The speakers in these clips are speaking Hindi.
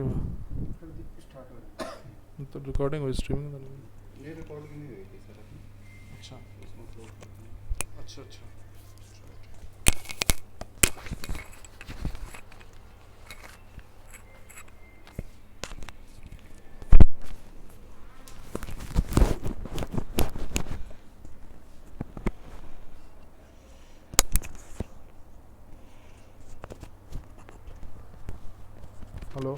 क्यों? स्टार्ट हो तो रिकॉर्डिंग हुई, स्ट्रीमिंग तो नहीं। रही ये रिकॉर्डिंग नहीं हुई थी सर अभी। अच्छा उसमें अपलोड करते हैं। अच्छा अच्छा। हेलो,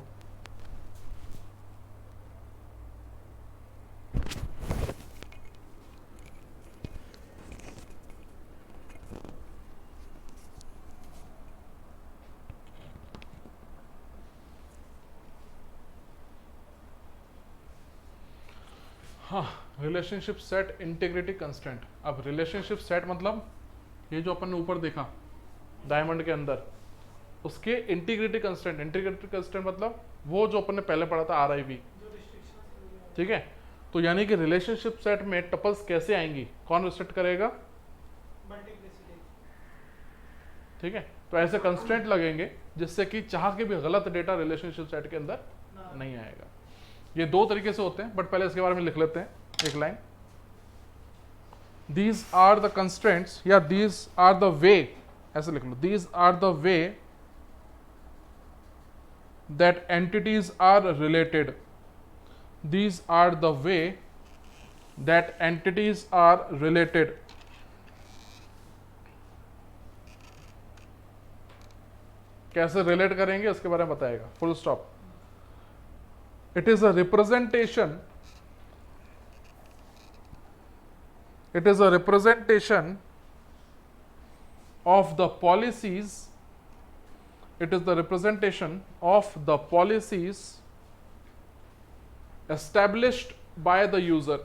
हाँ, रिलेशनशिप सेट इंटीग्रिटी कंस्टेंट। अब रिलेशनशिप सेट मतलब ये जो अपन ने ऊपर देखा डायमंड के अंदर, उसके इंटीग्रिटी कंस्टेंट। इंटीग्रिटी कंस्टेंट मतलब वो जो अपन ने पहले पढ़ा था RIV, ठीक है। तो यानी कि रिलेशनशिप सेट में टपल्स कैसे आएंगी, कौन रिस्ट्रिक्ट करेगा? ठीक है, तो ऐसे कंस्टेंट लगेंगे जिससे कि चाह के भी गलत डेटा रिलेशनशिप सेट के अंदर नहीं आएगा। ये दो तरीके से होते हैं, बट पहले इसके बारे में लिख लेते हैं एक line. These are the constraints, या दीज आर द वे, ऐसे लिख लो, these are the way that entities are related. These are the way that entities are related. कैसे रिलेट करेंगे उसके बारे में बताएगा, full stop. It is a representation, it is a representation of the policies, it is the representation of the policies established by the user.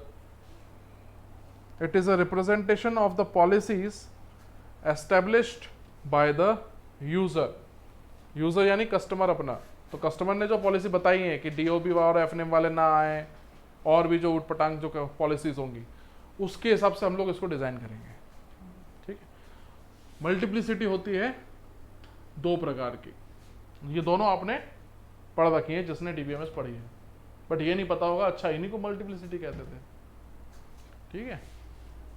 It is a representation of the policies established by the user. User यानी कस्टमर अपना। तो कस्टमर ने जो पॉलिसी बताई है कि DOB और FNM वाले ना आए, और भी जो उटपटांग जो पॉलिसीज होंगी, उसके हिसाब से हम लोग इसको डिजाइन करेंगे। ठीक है, मल्टीप्लिसिटी होती है दो प्रकार की, ये दोनों आपने पढ़ रखी है जिसने DBMS पढ़ी है, बट ये नहीं पता होगा अच्छा इन्हीं को मल्टीप्लिसिटी कहते थे। ठीक है,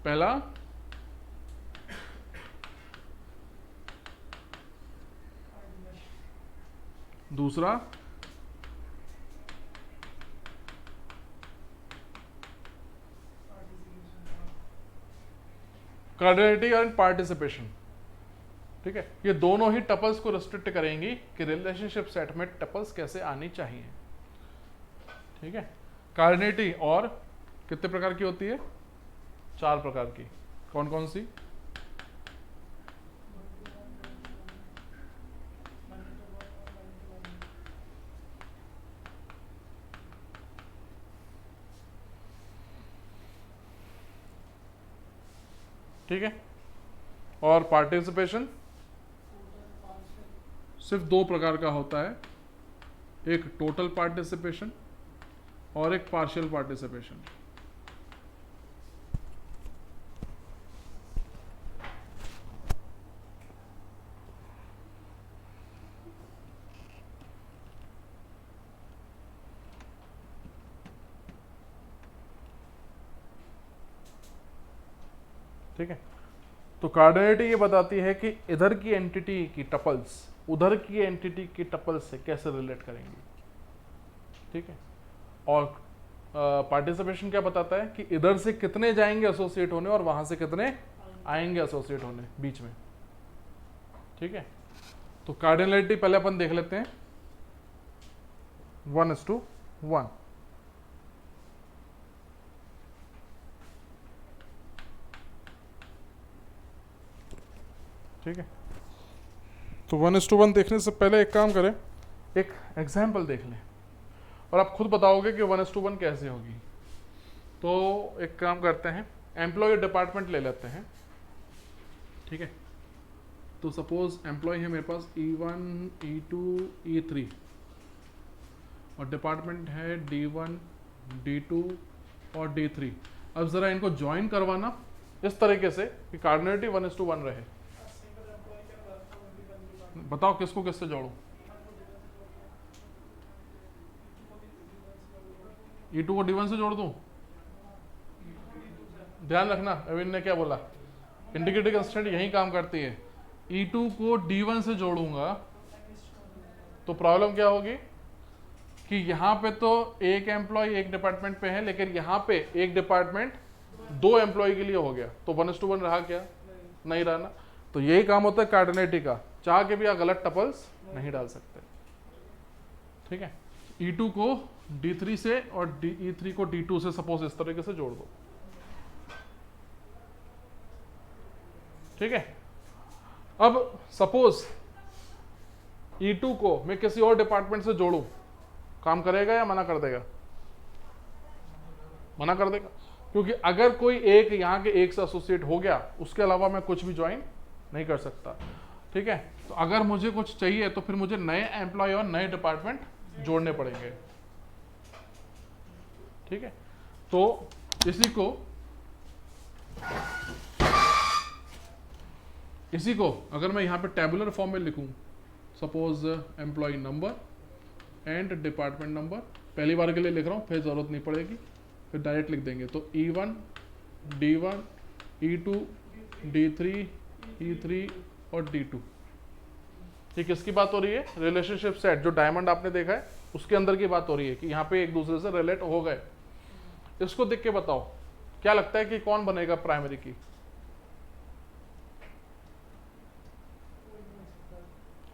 पहला दूसरा कार्डिनलिटी एंड पार्टिसिपेशन। ठीक है, ये दोनों ही टपल्स को रिस्ट्रिक्ट करेंगी कि रिलेशनशिप सेट में टपल्स कैसे आनी चाहिए। ठीक है, कार्डिनलिटी और कितने प्रकार की होती है? 4 प्रकार की। कौन कौन सी? ठीक है, और पार्टिसिपेशन सिर्फ 2 प्रकार का होता है, एक टोटल पार्टिसिपेशन और एक पार्शियल पार्टिसिपेशन। ठीक है, तो कार्डिनलिटी ये बताती है कि इधर की एंटिटी की टपल्स उधर की एंटिटी की टपल्स से कैसे रिलेट करेंगी। ठीक है, और पार्टिसिपेशन क्या बताता है कि इधर से कितने जाएंगे एसोसिएट होने और वहां से कितने आएंगे एसोसिएट होने बीच में। ठीक है, तो कार्डिनलिटी पहले अपन देख लेते हैं 1:1। ठीक है, तो 1:1 देखने से पहले एक काम करें, एक एग्जाम्पल देख लें और आप खुद बताओगे कि 1:1 कैसे होगी। तो एक काम करते हैं, एम्प्लॉय डिपार्टमेंट ले लेते हैं। ठीक है, तो सपोज एम्प्लॉय है मेरे पास E1 E2 E3 और डिपार्टमेंट है D1 D2 और D3। अब ज़रा इनको ज्वाइन करवाना इस तरीके से कि कार्डिनलिटी 1:1 रहे। बताओ किसको किससे जोड़ूं? E2 को D1 से जोड़ दूं? ध्यान रखना अविन ने क्या बोला, इंडिकेटिव कंस्ट्रेंट यही काम करती है। E2 को D1 से जोड़ूंगा तो प्रॉब्लम क्या होगी कि यहाँ पे तो एक एम्प्लॉय एक डिपार्टमेंट पे है, लेकिन यहाँ पे एक डिपार्टमेंट 2 एम्प्लॉय के लिए हो गया, तो 1:1 रहा क्या? नहीं रहा ना। तो यही काम होता है कार्डिनलिटी का, चाह के भी आप गलत टपल्स नहीं डाल सकते। ठीक है, E2 को D3 से और E3 को D2 से सपोज इस तरीके से जोड़ दो। ठीक है, अब सपोज E2 को मैं किसी और डिपार्टमेंट से जोड़ूं, काम करेगा या मना कर देगा? मना कर देगा, क्योंकि अगर कोई एक यहाँ के एक से एसोसिएट हो गया, उसके अलावा मैं कुछ भी ज्वाइन नहीं कर सकता। ठीक है, तो अगर मुझे कुछ चाहिए तो फिर मुझे नए एम्प्लॉय और नए डिपार्टमेंट जोड़ने पड़ेंगे। ठीक है, तो इसी को अगर मैं यहाँ पे टेबुलर फॉर्म में लिखूं, suppose employee number and department number, पहली बार के लिए लिख रहा हूँ, फिर जरूरत नहीं पड़ेगी, फिर डायरेक्ट लिख देंगे। तो E1 D1 E2 D3 E3 और D2। ये किसकी बात हो रही है? रिलेशनशिप सेट जो डायमंड आपने देखा है उसके अंदर की बात हो रही है कि यहाँ पे एक दूसरे से रिलेट हो गए। इसको देख के बताओ क्या लगता है कि कौन बनेगा प्राइमरी की?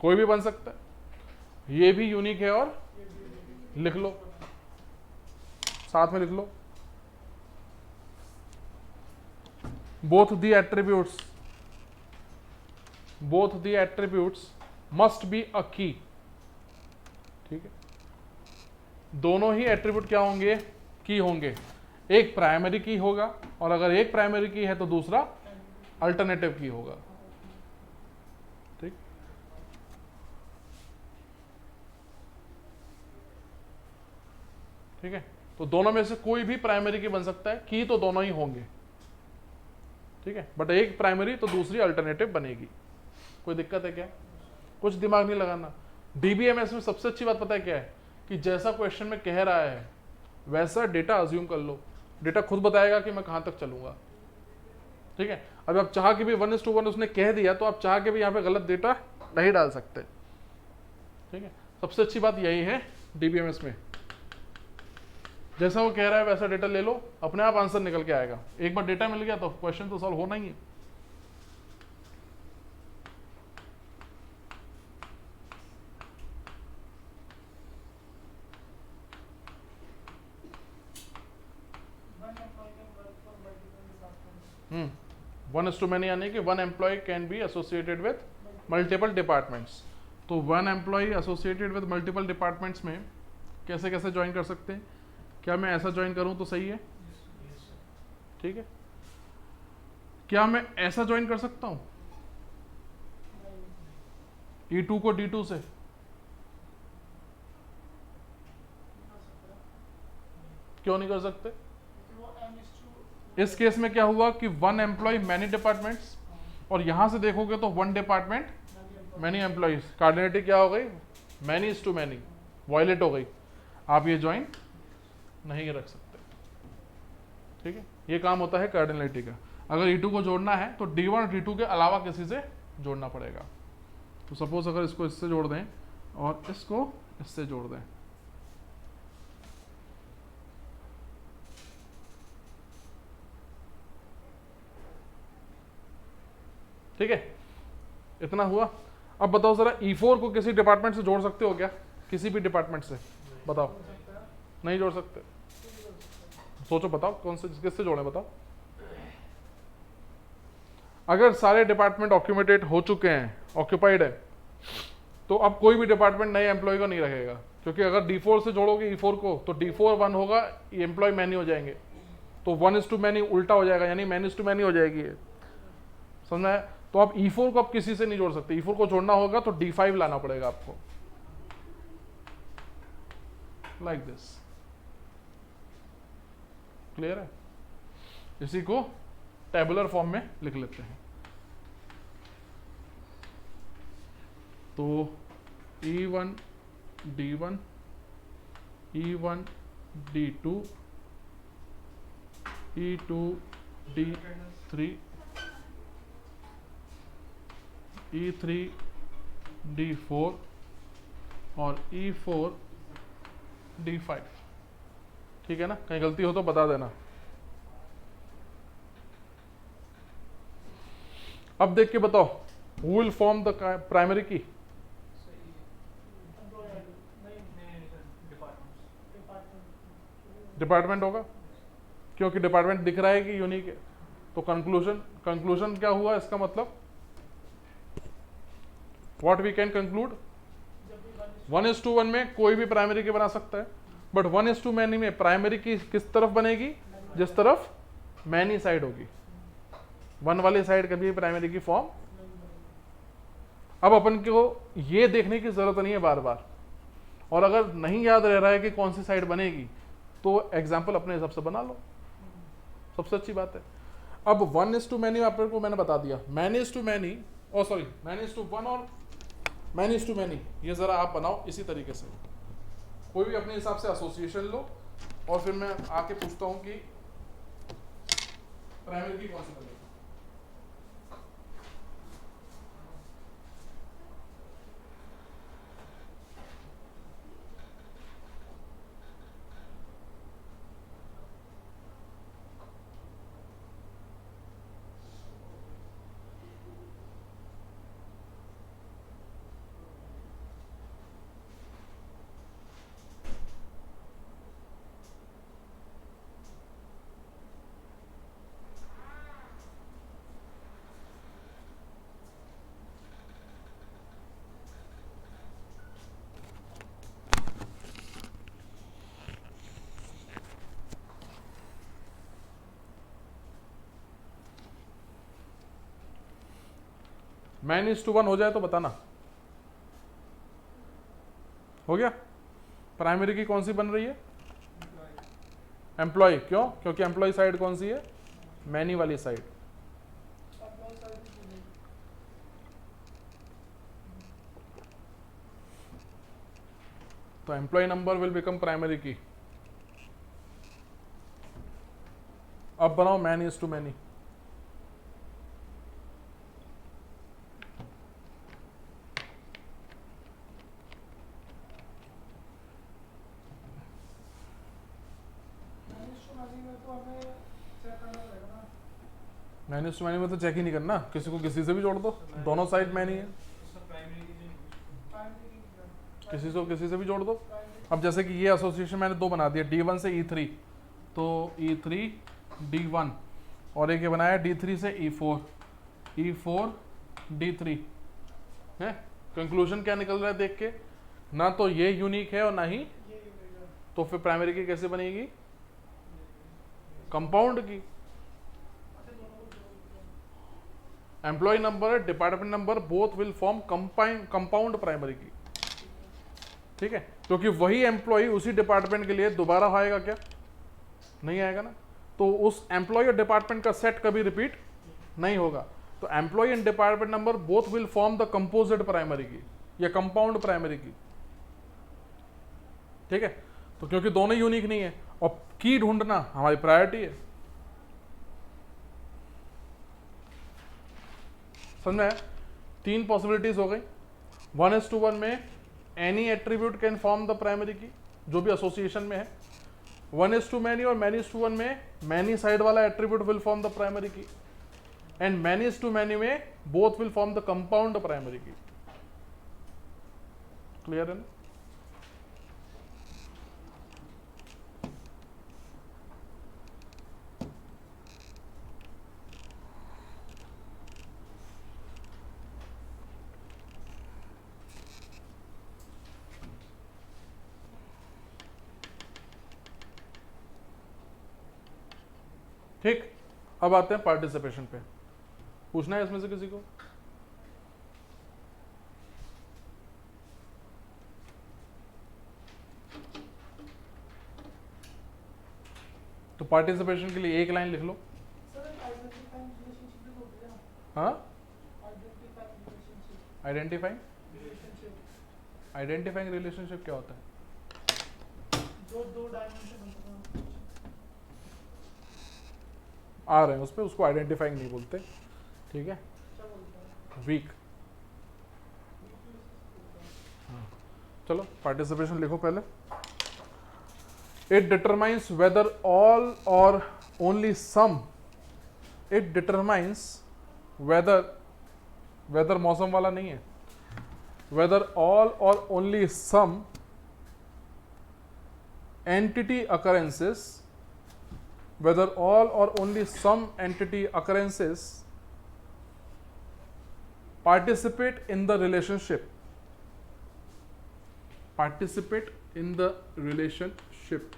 कोई भी बन सकता है, ये भी यूनिक है, और लिख लो, साथ में लिख लो, both the attributes must be a key। ठीक है, दोनों ही एट्रीब्यूट क्या होंगे? की होंगे। एक प्राइमरी की होगा, और अगर एक प्राइमरी की है तो दूसरा अल्टरनेटिव की होगा। ठीक, ठीक है, तो दोनों में से कोई भी प्राइमरी की बन सकता है, की तो दोनों ही होंगे। ठीक है, बट एक प्राइमरी तो दूसरी अल्टरनेटिव बनेगी। कोई दिक्कत है क्या? कुछ दिमाग नहीं लगाना। डीबीएमएस में सबसे अच्छी बात पता है क्या है कि जैसा क्वेश्चन में कह रहा है वैसा डेटा अज्यूम कर लो, डेटा खुद बताएगा कि मैं कहां तक चलूंगा। ठीक है, अब आप चाह के भी 1:1 उसने कह दिया तो आप चाह के भी यहाँ पे गलत डेटा नहीं डाल सकते। ठीक है, सबसे अच्छी बात यही है डीबीएमएस में, जैसा वो कह रहा है वैसा डेटा ले लो, अपने आप आंसर निकल के आएगा। एक बार डेटा मिल गया तो क्वेश्चन तो सॉल्व होना ही है। वन इज टू मैनी, यानी कि one employ can be associated with multiple departments. तो one employ associated with multiple departments में कैसे कैसे ज्वाइन कर सकते हैं? क्या मैं ऐसा ज्वाइन करूं तो सही है? ठीक है, क्या मैं ऐसा ज्वाइन कर सकता हूं E2 को D2 से? क्यों नहीं कर सकते? इस केस में क्या हुआ कि वन एम्प्लॉय मैनी डिपार्टमेंट्स, और यहां से देखोगे तो one department many employees, cardinality क्या हो गई? Many is to many, violate हो गई, आप ये ज्वाइन नहीं रख सकते। ठीक है, ये काम होता है कार्डिनलिटी का। अगर E2 को जोड़ना है तो D1 और D2 के अलावा किसी से जोड़ना पड़ेगा। तो सपोज अगर इसको इससे जोड़ दें और इसको इससे जोड़ दें, ठीक है, इतना हुआ। अब बताओ जरा E4 को किसी डिपार्टमेंट से जोड़ सकते हो क्या? किसी भी डिपार्टमेंट से बताओ। नहीं जोड़ सकते। सोचो, बताओ कौन से, किससे जोड़े बताओ। अगर सारे डिपार्टमेंट ऑक्यूपेटेड हो चुके हैं, ऑक्यूपाइड है, तो अब कोई भी डिपार्टमेंट नए एम्प्लॉय का नहीं रखेगा, क्योंकि अगर D4 से जोड़ोगे E4 को तो D4 1 होगा, एम्प्लॉय मैनी हो जाएंगे, तो 1:मैनी उल्टा हो जाएगा, यानी मैनी हो जाएगी ये, समझ में? तो आप E4 को आप किसी से नहीं जोड़ सकते। E4 को जोड़ना होगा तो D5 लाना पड़ेगा आपको, लाइक दिस। क्लियर है? इसी को टेबुलर फॉर्म में लिख लेते हैं। तो E1 D1 E1 D2 E2 D3 E3 D4 और E4 D5। ठीक है ना, कहीं गलती हो तो बता देना। अब देख के बताओ, who will form the primary की? डिपार्टमेंट होगा, क्योंकि डिपार्टमेंट दिख रहा है कि यूनिक है। तो कंक्लूजन क्या हुआ इसका मतलब? व्हाट वी कैन कंक्लूड, 1:1 में कोई भी प्राइमरी की बना सकता है, बट 1:many में प्राइमरी की किस तरफ बनेगी? जिस तरफ मैनी साइड होगी। 1 वाली साइड कभी प्राइमरी की फॉर्म। अब अपन को ये देखने की जरूरत नहीं है बार बार, और अगर नहीं याद रह रहा है कि कौन सी साइड बनेगी तो एग्जाम्पल अपने हिसाब से बना लो, सबसे अच्छी बात है। अब 1:many आपको मैंने बता दिया, many:1 और many:many, ये जरा आप बनाओ इसी तरीके से, कोई भी अपने हिसाब से एसोसिएशन लो, और फिर मैं आके पूछता हूं कि प्राइमरी की कौन सी बनेगी। many:1 हो जाए तो बताना। हो गया? प्राइमरी की कौन सी बन रही है? एम्प्लॉय। क्यों? क्योंकि एम्प्लॉय साइड कौन सी है? मैनी वाली साइड। तो employee number will become primary key. अब बनाओ many:many। many:many में तो चेक ही नहीं करना, किसी को किसी से भी जोड़ दो, दोनों साइड मैनी है, किसी को किसी से भी जोड़ दो। अब जैसे कि ये एसोसिएशन मैंने दो बना दिया, D1 से E3, तो E3 D1, और एक ये बनाया D3 से E4, E4 D3 है। कंक्लूजन क्या निकल रहा है देख के? ना तो ये यूनिक है और ना ही, तो फिर प्राइमरी की कैसे बनेगी? Compound key. Employee number, department number, both will form compound primary key. ठीक है, क्योंकि वही एम्प्लॉय उसी डिपार्टमेंट के लिए दोबारा आएगा क्या? नहीं आएगा ना, तो उस एम्प्लॉय और डिपार्टमेंट का सेट कभी रिपीट नहीं होगा। तो employee and department number both will form the composite primary key या कंपाउंड प्राइमरी की। ठीक है, तो क्योंकि दोनों यूनिक नहीं है और की ढूंढना हमारी प्रायोरिटी है। समझ में आया? 3 पॉसिबिलिटीज हो गई। 1:1 में any attribute can form the primary की, जो भी एसोसिएशन में है। 1:many और many:1 में मैनी साइड वाला attribute will form the primary की, एंड many:many में both will form the compound primary की। क्लियर है ना? ठीक, अब आते हैं पार्टिसिपेशन पे। पूछना है इसमें से किसी को? तो पार्टिसिपेशन के लिए एक लाइन लिख लो। हाँ, आइडेंटिफाइंग रिलेशनशिप क्या होता है? जो दो डायमेंशन आ रहे हैं उस पर, उसको आइडेंटिफाइंग नहीं बोलते, ठीक है, क्या बोलता है वीक। चलो पार्टिसिपेशन लिखो पहले। इट डिटरमाइंस वेदर ऑल और only some, it determines whether, whether मौसम वाला नहीं है, वेदर ऑल और only some entity occurrences, whether all or only some entity occurrences participate in the relationship, participate in the relationship,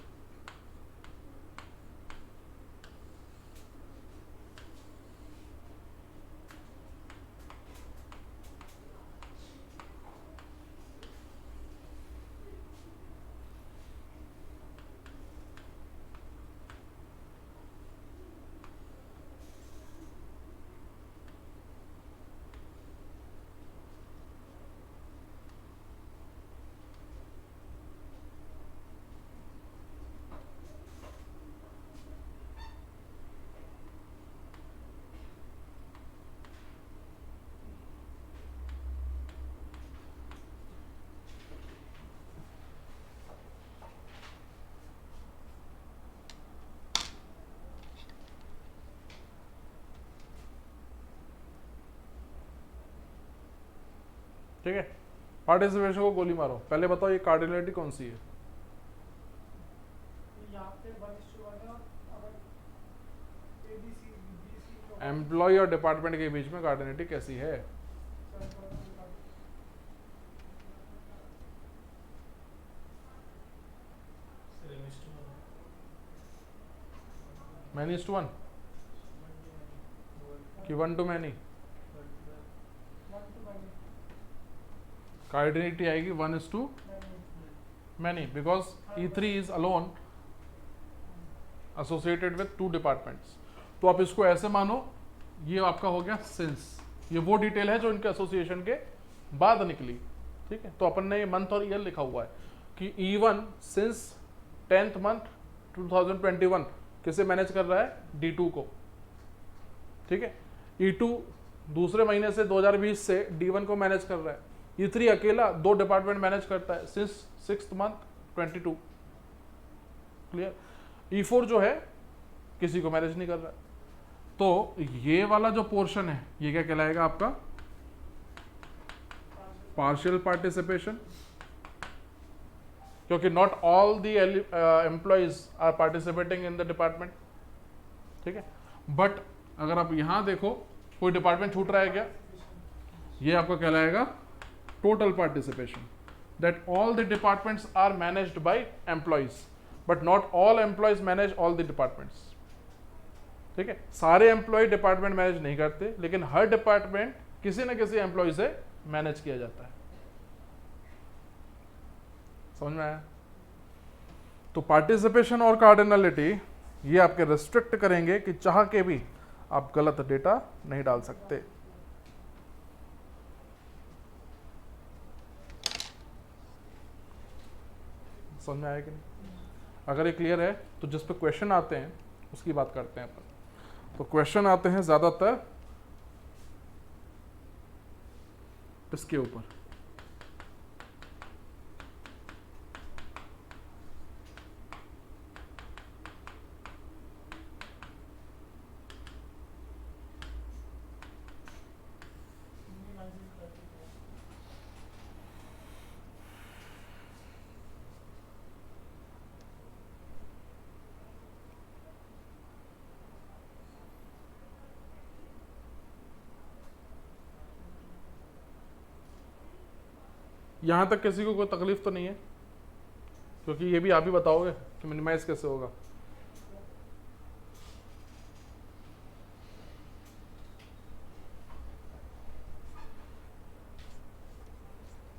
ठीक है। पार्टिसिपेशन को गोली मारो। पहले बताओ ये कार्डिनलिटी कौन सी है? यहाँ पे 1:1 है, और अगर ABC BC एम्प्लॉय और डिपार्टमेंट के बीच में कार्डिनलिटी कैसी है? मैनी इज टू वन कि 1 to many? कार्डिनलिटी आएगी 1:many because E3 is alone associated with 2 departments. तो आप इसको ऐसे मानो, ये आपका हो गया सिंस, ये वो डिटेल है जो इनके एसोसिएशन के बाद निकली, ठीक है। तो अपन ने ये मंथ और ईयर लिखा हुआ है कि E1 सिंस 10th month 2021 किसे मैनेज कर रहा है? D2 को, ठीक है। E2 दूसरे महीने से 2020 से D1 को मैनेज कर रहा है। E3 अकेला 2 डिपार्टमेंट मैनेज करता है since 6th month 22, clear. E4 जो है किसी को मैनेज नहीं कर रहा है। तो ये वाला जो पोर्शन है ये क्या कहलाएगा आपका? पार्शियल पार्टिसिपेशन, क्योंकि not all the employees are participating in the department, ठीक है। बट अगर आप यहां देखो कोई डिपार्टमेंट छूट रहा है क्या? ये आपका कहलाएगा total participation, that all the departments are managed by employees but not all employees manage all the departments, ठीक है। सारे एम्प्लॉय डिपार्टमेंट मैनेज नहीं करते, लेकिन हर डिपार्टमेंट किसी न किसी एम्प्लॉय से मैनेज किया जाता है। समझ में आया? तो पार्टिसिपेशन और कार्डिनलिटी ये आपके रिस्ट्रिक्ट करेंगे कि चाह के भी आप गलत डेटा नहीं डाल सकते। समझ में आया कि नहीं? अगर ये क्लियर है तो जिस पे क्वेश्चन आते हैं उसकी बात करते हैं अपन। तो क्वेश्चन आते हैं ज्यादातर इसके ऊपर, यहां तक किसी को कोई तकलीफ तो नहीं है? क्योंकि ये भी आप ही बताओगे कि मिनिमाइज कैसे होगा।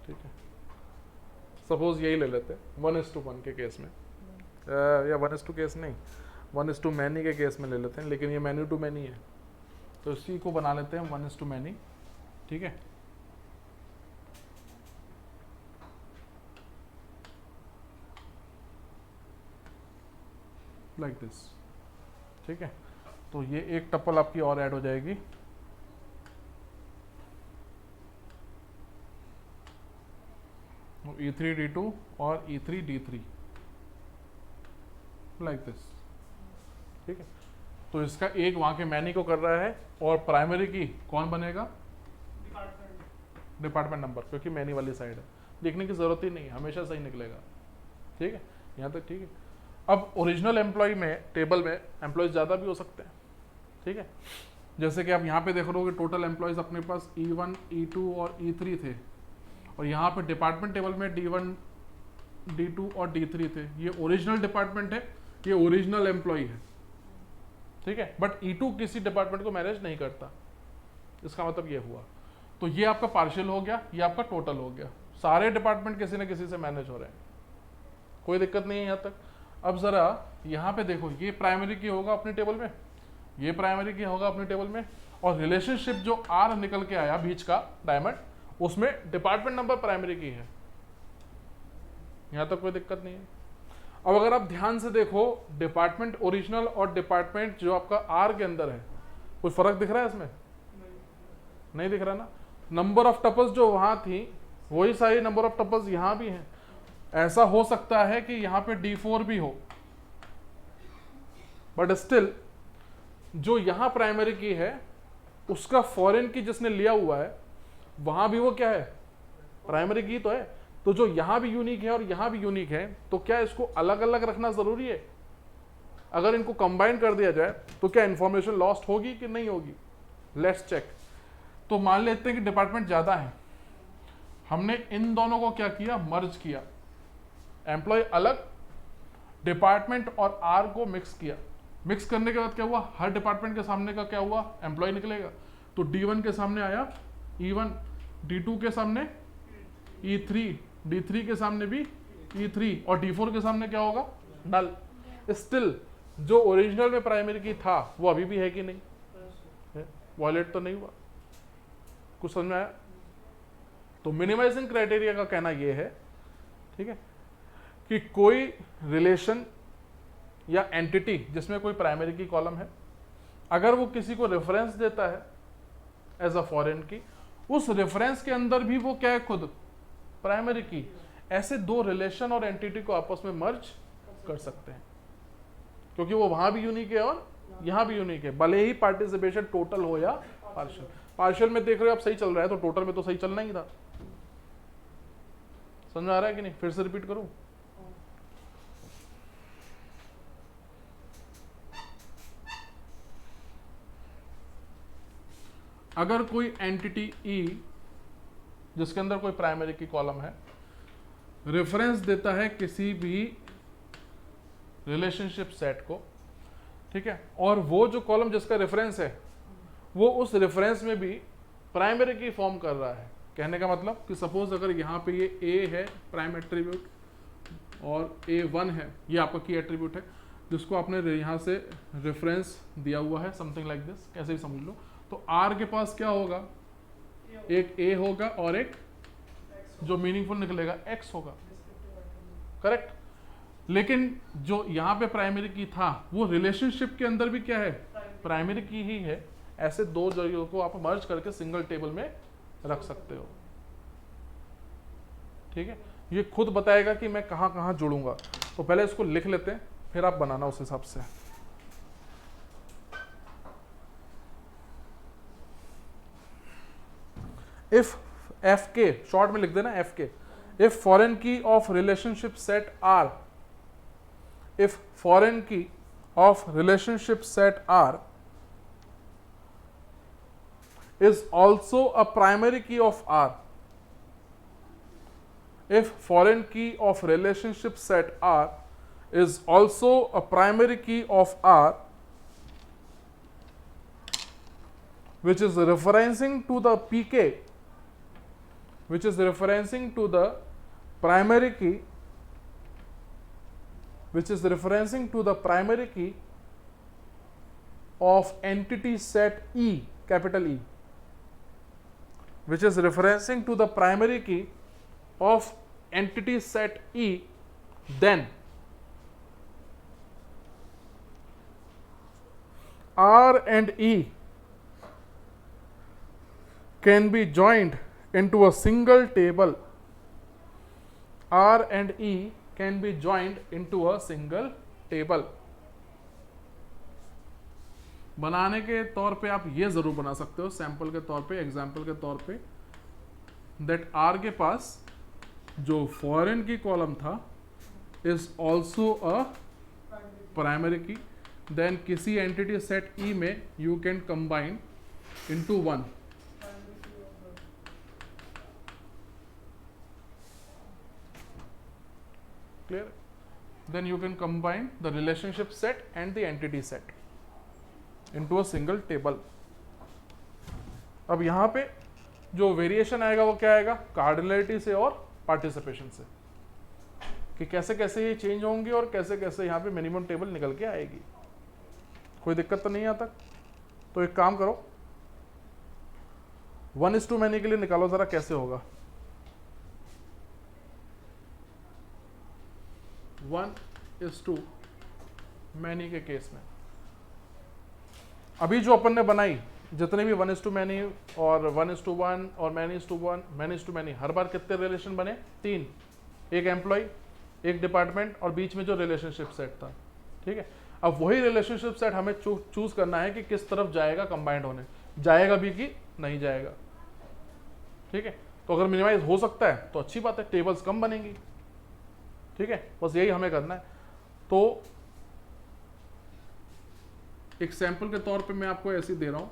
ठीक है, सपोज यही ले लेते हैं 1:1 के केस में, या 1:2 केस नहीं, 1:many के केस में ले लेते हैं, लेकिन ये many to many है तो इसी को बना लेते हैं 1:many, ठीक है। लाइक दिस, ठीक है। तो ये एक टपल आपकी और ऐड हो जाएगी, E3D2 और E3D3 लाइक दिस, ठीक है। तो इसका एक वहां के मैनी को कर रहा है और प्राइमरी की कौन बनेगा, डिपार्टमेंट नंबर, क्योंकि मैनी वाली साइड है, लिखने की जरूरत ही नहीं है, हमेशा सही निकलेगा, ठीक है। यहाँ तक ठीक है। अब ओरिजिनल एम्प्लॉय में टेबल में एम्प्लॉयज ज़्यादा भी हो सकते हैं, ठीक है। जैसे कि आप यहाँ पे देख रहे हो कि टोटल एम्प्लॉयज अपने पास E1, E2 और E3 थे, और यहाँ पे डिपार्टमेंट टेबल में D1, D2 और D3 थे। ये ओरिजिनल डिपार्टमेंट है, ये ओरिजिनल एम्प्लॉय है, ठीक है। बट E2 किसी डिपार्टमेंट को मैनेज नहीं करता, इसका मतलब ये हुआ। तो ये आपका पार्शियल हो गया, ये आपका टोटल हो गया। सारे डिपार्टमेंट किसी न किसी से मैनेज हो रहे हैं, कोई दिक्कत नहीं है यहाँ तक। अब जरा यहाँ पे देखो, ये प्राइमरी की होगा अपनी टेबल में, ये प्राइमरी की होगा अपनी टेबल में, और रिलेशनशिप जो R निकल के आया बीच का डायमंड, उसमें डिपार्टमेंट नंबर प्राइमरी की है, यहाँ तक कोई दिक्कत नहीं है। अब अगर आप ध्यान से देखो, डिपार्टमेंट ओरिजिनल और डिपार्टमेंट जो आपका R के अंदर है, कोई फर्क दिख रहा है इसमें? नहीं दिख रहा ना। नंबर ऑफ टपल्स जो वहां थी वही सारी नंबर ऑफ टपल्स यहां भी हैं। ऐसा हो सकता है कि यहां पे D4 भी हो, बट स्टिल जो यहां प्राइमरी की है उसका फॉरेन की जिसने लिया हुआ है वहां भी वो क्या है, प्राइमरी की तो है। तो जो यहां भी यूनिक है और यहां भी यूनिक है, तो क्या इसको अलग अलग रखना जरूरी है? अगर इनको कंबाइन कर दिया जाए तो क्या इंफॉर्मेशन लॉस्ट होगी कि नहीं होगी? Let's check. तो मान लेते हैं कि डिपार्टमेंट ज्यादा है, हमने इन दोनों को क्या किया, मर्ज किया, एम्प्लॉय अलग, डिपार्टमेंट और आर को मिक्स किया। मिक्स करने के बाद क्या हुआ, हर डिपार्टमेंट के सामने का क्या हुआ, एम्प्लॉय निकलेगा। तो D1 के सामने आया E1, D2 के सामने E3, D3 के सामने भी E3, और D4 के सामने क्या होगा, नल। स्टिल जो ओरिजिनल में प्राइमरी की था वो अभी भी है कि नहीं, वॉयलेट तो नहीं हुआ। कुछ समझ में आया? तो मिनिमाइजिंग क्राइटेरिया का कहना यह है, ठीक है, कि कोई रिलेशन या एंटिटी जिसमें कोई प्राइमरी की कॉलम है, अगर वो किसी को रेफरेंस देता है एज अ फॉरेन की, उस रेफरेंस के अंदर भी वो क्या है, खुद प्राइमरी की। ऐसे दो रिलेशन और एंटिटी को आपस में मर्ज कर सकते हैं, क्योंकि वो वहां भी यूनिक है और यहां भी यूनिक है, भले ही पार्टिसिपेशन टोटल हो या पार्शियल। पार्शियल में देख रहे हो आप सही चल रहा है, तो टोटल में तो सही चलना ही था। समझ में आ रहा है कि नहीं? फिर से रिपीट करूं? अगर कोई एंटिटी E जिसके अंदर कोई प्राइमरी की कॉलम है, रेफरेंस देता है किसी भी रिलेशनशिप सेट को, ठीक है, और वो जो कॉलम जिसका रेफरेंस है वो उस रेफरेंस में भी प्राइमरी की फॉर्म कर रहा है। कहने का मतलब कि सपोज अगर यहाँ पे ये A है प्राइम एट्रीब्यूट और A1 है, ये आपका की एट्रीब्यूट है जिसको आपने यहाँ से रेफरेंस दिया हुआ है, समथिंग लाइक दिस, कैसे भी समझ लो। तो R के पास क्या होगा, एक A होगा और एक जो मीनिंगफुल निकलेगा X होगा, करेक्ट। लेकिन जो यहाँ पे प्राइमरी की था वो रिलेशनशिप के अंदर भी क्या है, प्राइमरी की ही है। ऐसे दो जगहों को आप मर्ज करके सिंगल टेबल में रख सकते हो, ठीक है। ये खुद बताएगा कि मैं कहां कहां जोड़ूंगा। तो पहले इसको लिख लेते हैं, फिर आप बनाना उस हिसाब से। इफ एफ के शॉर्ट में लिख देना, F K, if foreign key of relationship set R, if foreign key of relationship set R is also a primary key of R, if foreign key of relationship set R is also a primary key of R which is referencing to the PK, which is referencing to the primary key, which is referencing to the primary key of entity set E, capital E, which is referencing to the primary key of entity set E, then R and E can be joined into a single table. R and E can be joined into a single table. बनाने के तौर पे आप ये जरूर बना सकते हो, सैंपल के तौर पे, एग्जाम्पल के तौर पे, दैट आर के पास जो फॉरेन की कॉलम था इज ऑल्सो अ प्राइमरी की, देन किसी एंटिटी सेट ई में you can combine into one. Clear? Then you can combine the relationship set and the entity set into a single table. अब यहाँ पे जो वेरिएशन आएगा वो क्या आएगा, कार्डिनलिटी से और पार्टिसिपेशन से, कि कैसे कैसे ये चेंज होंगे और कैसे कैसे यहाँ पे मिनिमम टेबल निकल के आएगी. कोई दिक्कत तो नहीं यहाँ तक? तो एक काम करो, 1:many के लिए निकालो जरा कैसे होगा. 1:many के केस में अभी जो अपन ने बनाई, जितने भी 1:many और 1:1 और many:1, many:many, हर बार कितने रिलेशन बने? 3. एक एम्प्लॉय, एक डिपार्टमेंट और बीच में जो रिलेशनशिप सेट था. ठीक है, अब वही रिलेशनशिप सेट हमें चूज करना है कि किस तरफ जाएगा कंबाइंड होने, जाएगा भी कि नहीं जाएगा. ठीक है, तो अगर मिनिमाइज हो सकता है तो अच्छी बात है, टेबल्स कम बनेंगी. ठीक है, बस यही हमें करना है. तो एक सैंपल के तौर पे मैं आपको ऐसे दे रहा हूं,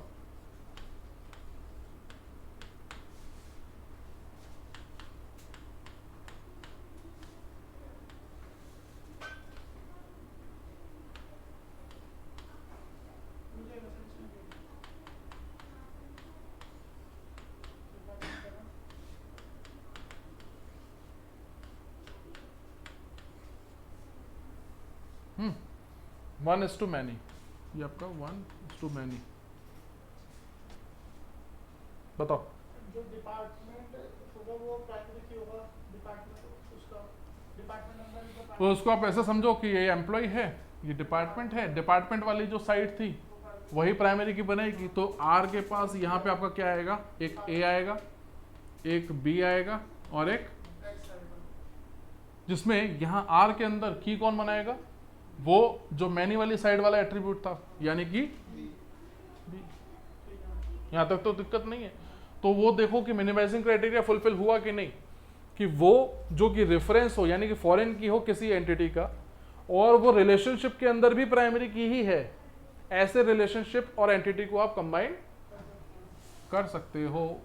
वन इज टू मैनी, ये आपका 1:many. बताओ. जो डिपार्टमेंट होगा वो प्राइमरी की होगा, डिपार्टमेंट उसका डिपार्टमेंट नंबर. तो उसको आप ऐसा समझो कि ये एम्प्लॉय है, ये डिपार्टमेंट है, डिपार्टमेंट वाली जो साइड थी वही प्राइमरी की बनेगी. तो आर के पास यहाँ पे आपका क्या आएगा, एक ए आएगा, एक बी आएगा और एक, जिसमें यहाँ आर के अंदर की कौन बनाएगा, वो जो मैनी वाली साइड वाला एट्रीब्यूट था, यानी कि बी. यहाँ तक तो दिक्कत नहीं है. तो वो देखो कि मिनिमाइजिंग क्राइटेरिया फुलफिल हुआ कि नहीं, कि वो जो कि रेफरेंस हो, यानी कि फॉरेन की हो किसी एंटिटी का, और वो रिलेशनशिप के अंदर भी प्राइमरी की ही है, ऐसे रिलेशनशिप और एंटिटी को आप कंबाइन कर सकते हो.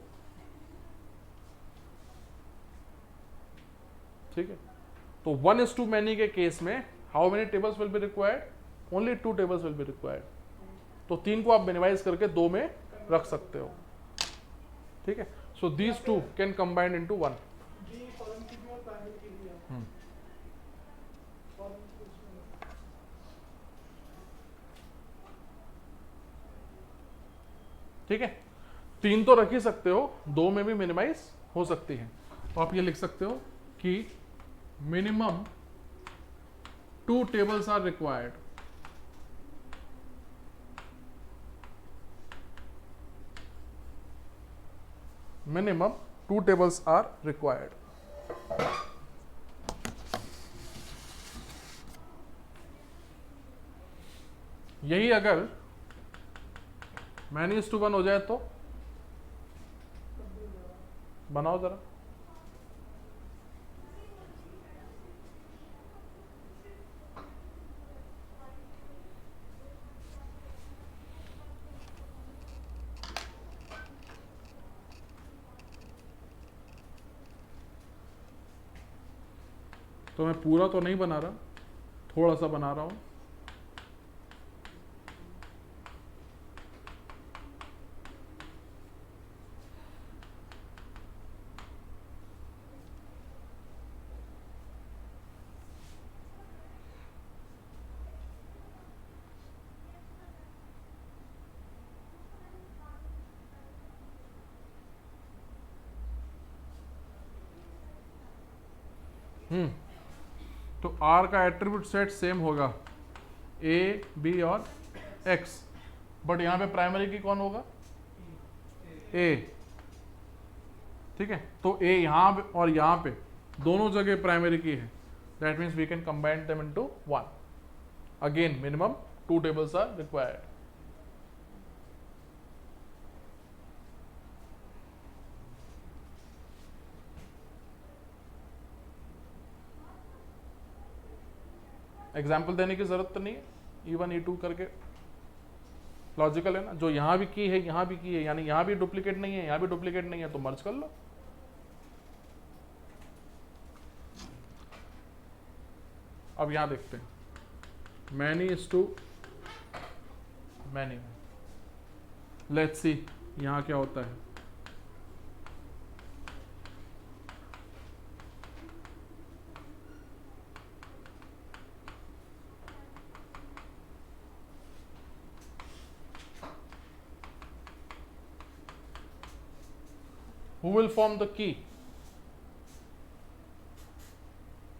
ठीक है, तो 1:many के केस में how many tables will be required, only 2 tables will be required. तो 3 को आप मिनिमाइज करके 2 में रख सकते हो. ठीक है, so these 2 can combined into 1. जी फॉरेन की भी और प्राइमरी की भी है. फॉरेन की उसमें ठीक है, 3 तो रख ही सकते हो, 2 में भी मिनिमाइज हो सकती है. तो आप ये लिख सकते हो कि minimum 2 tables are required. Minimum 2 tables are required. यही अगर many:1 हो जाए तो बनाओ जरा. तो मैं पूरा तो नहीं बना रहा, थोड़ा सा बना रहा हूं. तो R का एट्रीब्यूट सेट सेम होगा, A, B और X. बट यहाँ पे प्राइमरी की कौन होगा, ए, ठीक है। तो ए यहाँ पे और यहाँ पे दोनों जगह प्राइमरी की है, that means we can combine them into one. Again minimum 2 tables are required. Example देने की जरूरत तो नहीं है, E1 E2 करके लॉजिकल है ना। जो यहां भी की है यहां भी की है, यानी यहां भी डुप्लीकेट नहीं है, यहां भी डुप्लीकेट नहीं है, तो मर्ज कर लो। अब यहां देखते हैं, many is to many. Let's see यहां क्या होता है। Who will form the key?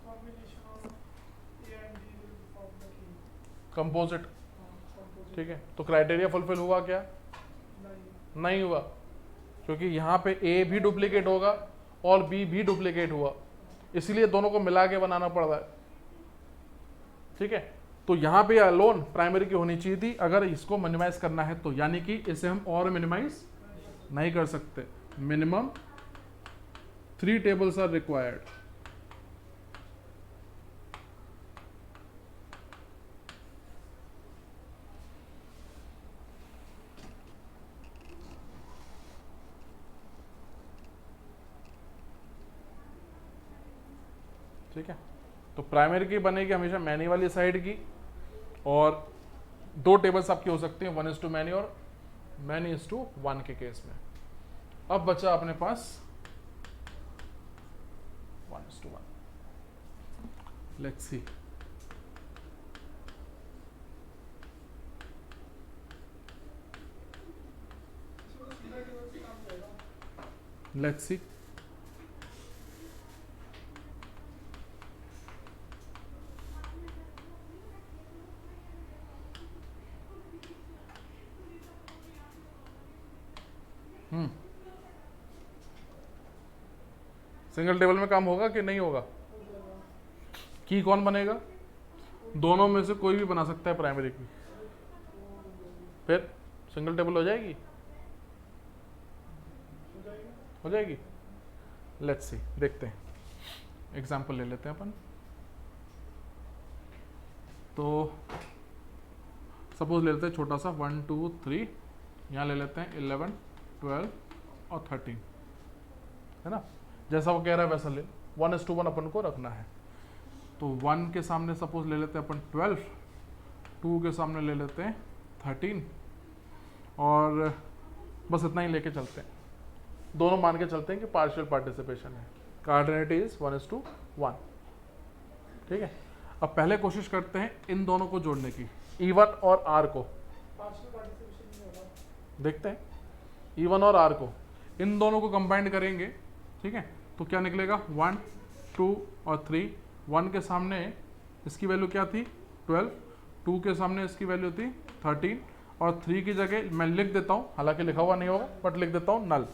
Combination of A and D will form the key. Composite, Composite. ठीक है। तो क्राइटेरिया फुलफिल हुआ क्या, नहीं. नहीं हुआ, क्योंकि यहाँ पे A भी डुप्लीकेट होगा और B भी डुप्लीकेट हुआ, इसलिए दोनों को मिला के बनाना पड़ रहा है, ठीक है। तो यहाँ पे अलोन प्राइमरी की होनी चाहिए थी अगर इसको मिनिमाइज करना है तो, यानी कि इसे हम और मिनिमाइज नहीं कर सकते। Minimum 3 tables are required. ठीक है। तो प्राइमरी की बनेगी हमेशा मैनी वाली साइड की, और 2 tables आपकी हो सकती हैं, 1:2 मैनी और मैनी:1 के केस में। अब बचा अपने पास 1:1। लेट्स सी, इसमें तो सीधा टेबल से काम जाएगा. Let's see. सिंगल टेबल में काम होगा कि नहीं होगा? की कौन बनेगा? दोनों में से कोई भी बना सकता है प्राइमरी की, फिर सिंगल टेबल हो जाएगी, हो जाएगी। लेट्स सी, देखते हैं, एग्जांपल ले लेते हैं अपन। तो सपोज ले लेते हैं छोटा सा 1 2 3, यहाँ ले लेते हैं 11 12 और 13, है ना। जैसा वो कह रहा है वैसा ले, 1:1 अपन को रखना है। तो 1 के सामने सपोज ले लेते हैं अपन 12, 2 के सामने ले लेते हैं 13, और बस इतना ही लेके चलते हैं। दोनों मान के चलते हैं कि पार्शियल पार्टिसिपेशन है। कार्डिनेटी इज 1:1, ठीक है। अब पहले कोशिश करते हैं इन दोनों को जोड़ने की, E1 और R को। पार्शियल पार्टिसिपेशन नहीं होगा. देखते हैं E1 और R को, इन दोनों को कंबाइंड करेंगे, ठीक है। तो क्या निकलेगा, 1 2 और 3। 1 के सामने इसकी वैल्यू क्या थी, 12, 2 के सामने इसकी वैल्यू थी 13, और 3 की जगह मैं लिख देता हूँ, हालांकि लिखा हुआ नहीं होगा बट लिख देता हूँ नल।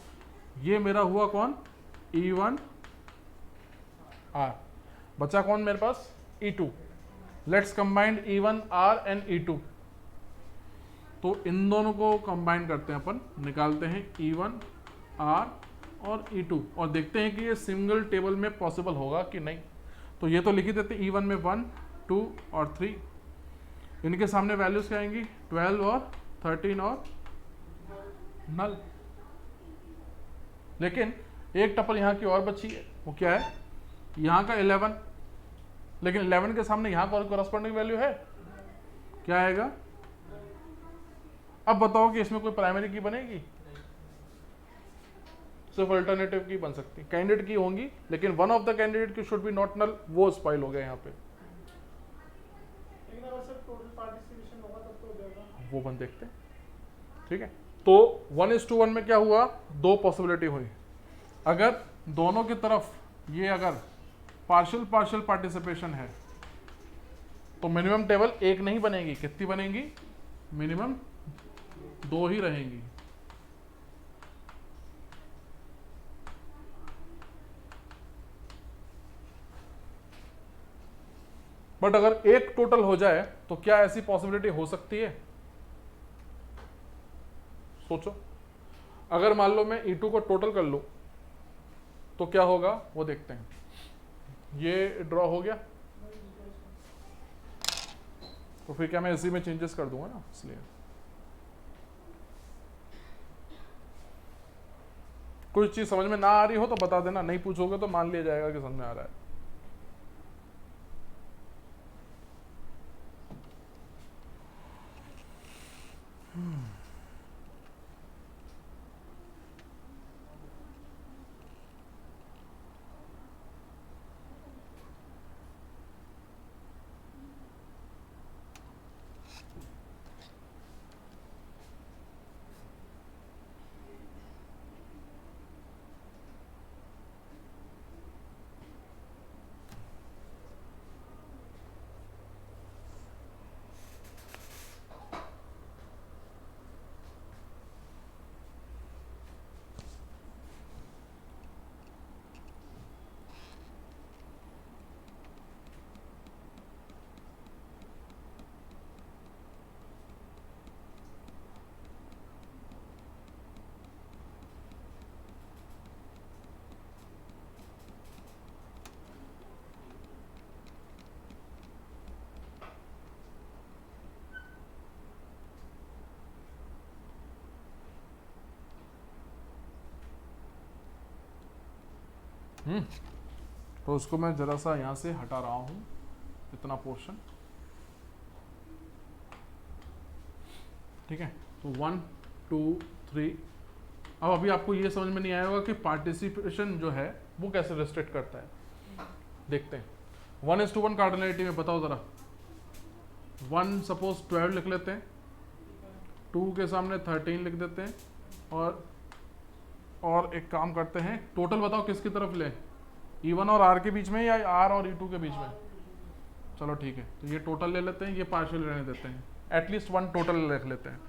ये मेरा हुआ कौन, E1 R। बचा कौन मेरे पास, E2। Let's combine E1 R and E2। तो इन दोनों को कंबाइन करते हैं अपन, निकालते हैं E1 R और E2, और देखते हैं कि ये सिंगल टेबल में पॉसिबल होगा कि नहीं। तो ये तो लिख ही देते, E1 में 1 2 और 3, इनके सामने वैल्यूज क्या आएंगी, 12 और 13 और नल। लेकिन एक टपल यहाँ की और बची है, वो क्या है, यहाँ का 11, लेकिन 11 के सामने यहाँ पर कॉरस्पॉन्डिंग वैल्यू है, क्या आएगा। अब बताओ कि इसमें कोई प्राइमरी की बनेगी, सिर्फ अल्टरनेटिव की बन सकती, कैंडिडेट की होंगी, लेकिन वन ऑफ द कैंडिडेट की शुड बी नॉट नल, वो स्पॉइल हो गया यहाँ पे। लेकिन अगर सर टोटल पार्टिसिपेशन होगा तब तो हो जाएगा. वो बन देखते हैं, ठीक है। तो 1:1 में क्या हुआ, 2 पॉसिबिलिटी हुई। अगर दोनों की तरफ ये अगर पार्शियल पार्शियल पार्टिसिपेशन है तो मिनिमम टेबल एक नहीं बनेगी, कितनी बनेगी, मिनिमम दो ही रहेंगी। बट अगर एक टोटल हो जाए तो क्या ऐसी पॉसिबिलिटी हो सकती है? सोचो, अगर मान लो मैं E2 को टोटल कर लूं तो क्या होगा वो देखते हैं। ये ड्रॉ हो गया तो फिर क्या मैं इसी में चेंजेस कर दूंगा ना, इसलिए कुछ चीज समझ में ना आ रही हो तो बता देना, नहीं पूछोगे तो मान लिया जाएगा कि समझ में आ रहा है। तो उसको मैं जरा सा यहां से हटा रहा हूं, इतना पोर्शन। ठीक है, तो 1 2 3। अब अभी आपको ये समझ में नहीं आया होगा कि पार्टिसिपेशन जो है वो कैसे रेस्ट्रिक्ट करता है। देखते हैं 1:1 कार्डिनलिटी में, बताओ जरा। 1 सपोज 12 लिख लेते हैं, 2 के सामने 13 लिख देते हैं, और एक काम करते हैं, टोटल बताओ किसकी तरफ ले, E1 और R के बीच में या R और E2 के बीच में? चलो ठीक है, तो ये टोटल ले लेते हैं, ये पार्शियल रहने देते हैं, एटलीस्ट 1 टोटल लिख लेते हैं।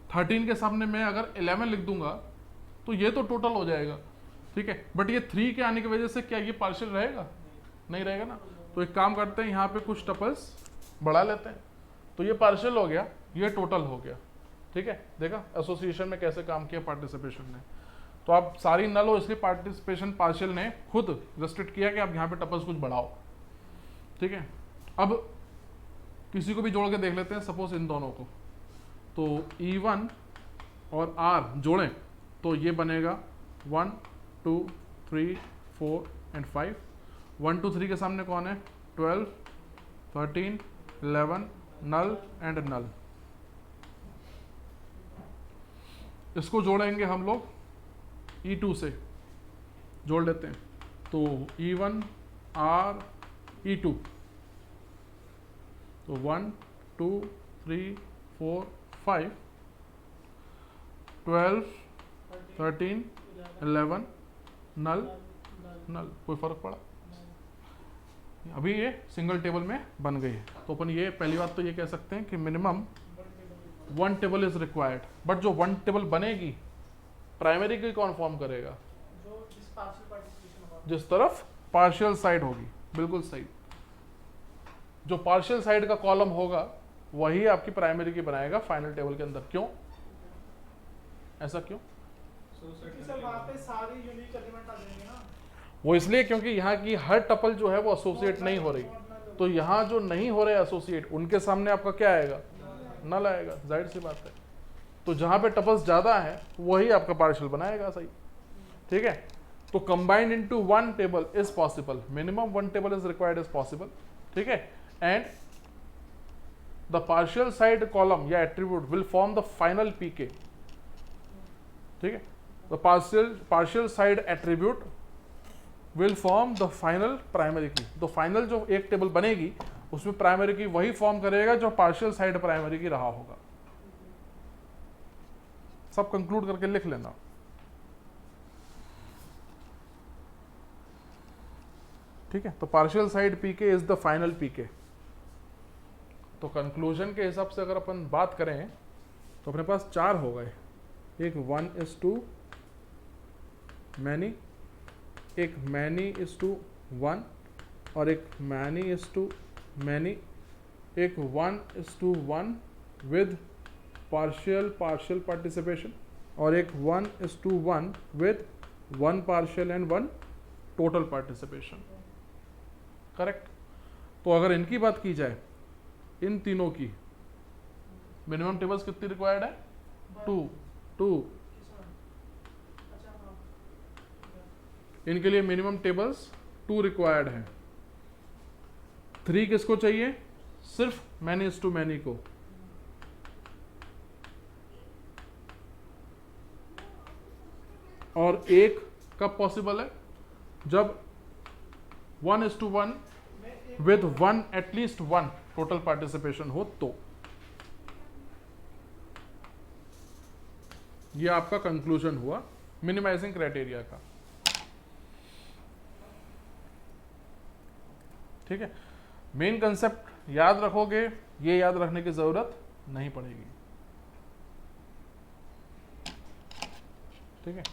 13 के सामने मैं अगर 11 लिख दूंगा तो ये तो टोटल हो जाएगा, ठीक है। बट ये 3 के आने की वजह से क्या ये पार्शियल रहेगा? नहीं रहेगा ना। तो एक काम करते हैं, यहाँ पे कुछ टपल्स बढ़ा लेते हैं, तो ये पार्शियल हो गया, ये टोटल हो गया। ठीक है, देखा एसोसिएशन में कैसे काम किया पार्टिसिपेशन ने। तो आप सारी नल हो, इसलिए पार्टिसिपेशन पार्शियल ने खुद रेस्ट्रिक्ट किया कि आप यहाँ पे टपल्स कुछ बढ़ाओ। ठीक है, अब किसी को भी जोड़ के देख लेते हैं, सपोज इन दोनों को, तो E1 और R जोड़ें तो ये बनेगा 1 2 3 4 एंड 5। 1 2 3 के सामने कौन है? 12 13 11 नल एंड नल। इसको जोड़ेंगे हम लोग E2 से, जोड़ लेते हैं, तो E1 R E2, तो 1 2 3 4 5 12 13 11 नल नल। कोई फर्क पड़ा? अभी ये सिंगल टेबल में बन गई है। तो अपन ये पहली बात तो ये कह सकते हैं कि minimum 1 table is required. But जो 1 टेबल बनेगी प्राइमरी की कौन फॉर्म करेगा? जो जिस पार्शियल पार्टिसिपेशन होगा, जिस तरफ पार्शियल साइड होगी। बिल्कुल सही, जो पार्शियल साइड का कॉलम होगा वही आपकी प्राइमरी की बनाएगा फाइनल टेबल के अंदर। क्यों ऐसा क्यों? क्योंकि सर वहाँ पे सारे यूनिक एलिमेंट आ जाएंगे ना। वो इसलिए क्योंकि यहाँ की हर टपल जो है वो एसोसिएट नहीं हो रही, तो यहाँ जो नहीं हो रहे एसोसिएट उनके सामने आपका क्या आएगा? नल आएगा, जाहिर सी बात है। तो जहाँ पे टपल्स ज़्यादा है वही आपका पार्शियल बनाएगा, सही। ठीक है, तो combined into 1 table is possible, minimum 1 table is required is possible. ठीक है, and the partial side column या attribute will form the final PK. ठीक है, the partial side attribute will form the final primary key. तो फाइनल जो एक टेबल बनेगी उसमें प्राइमरी की वही फॉर्म करेगा जो पार्शियल साइड प्राइमरी की रहा होगा। सब कंक्लूड करके लिख लेना। ठीक है, तो partial side PK is the final PK. तो कंक्लूजन के हिसाब से अगर अपन बात करें तो अपने पास 4 हो गए, एक 1:2 मैनी, एक मैनी इज टू 1 और एक मैनी इज टू मैनी, एक 1:1 विद पार्शियल पार्टिसिपेशन और एक 1:1 with 1 partial and 1 total participation. Correct. तो अगर इनकी बात की जाए, इन तीनों की मिनिमम टेबल्स कितनी रिक्वायर्ड है? 2। अच्छा हाँ, इनके लिए मिनिमम टेबल्स 2 रिक्वायर्ड हैं। 3 किसको चाहिए? सिर्फ मैनी इज टू मैनी को। और एक कब पॉसिबल है? जब 1:1 विद 1 एटलीस्ट 1 टोटल पार्टिसिपेशन हो तो। ये आपका कंक्लूजन हुआ मिनिमाइजिंग क्राइटेरिया का। ठीक है, मेन कंसेप्ट याद रखोगे, ये याद रखने की जरूरत नहीं पड़ेगी। ठीक है,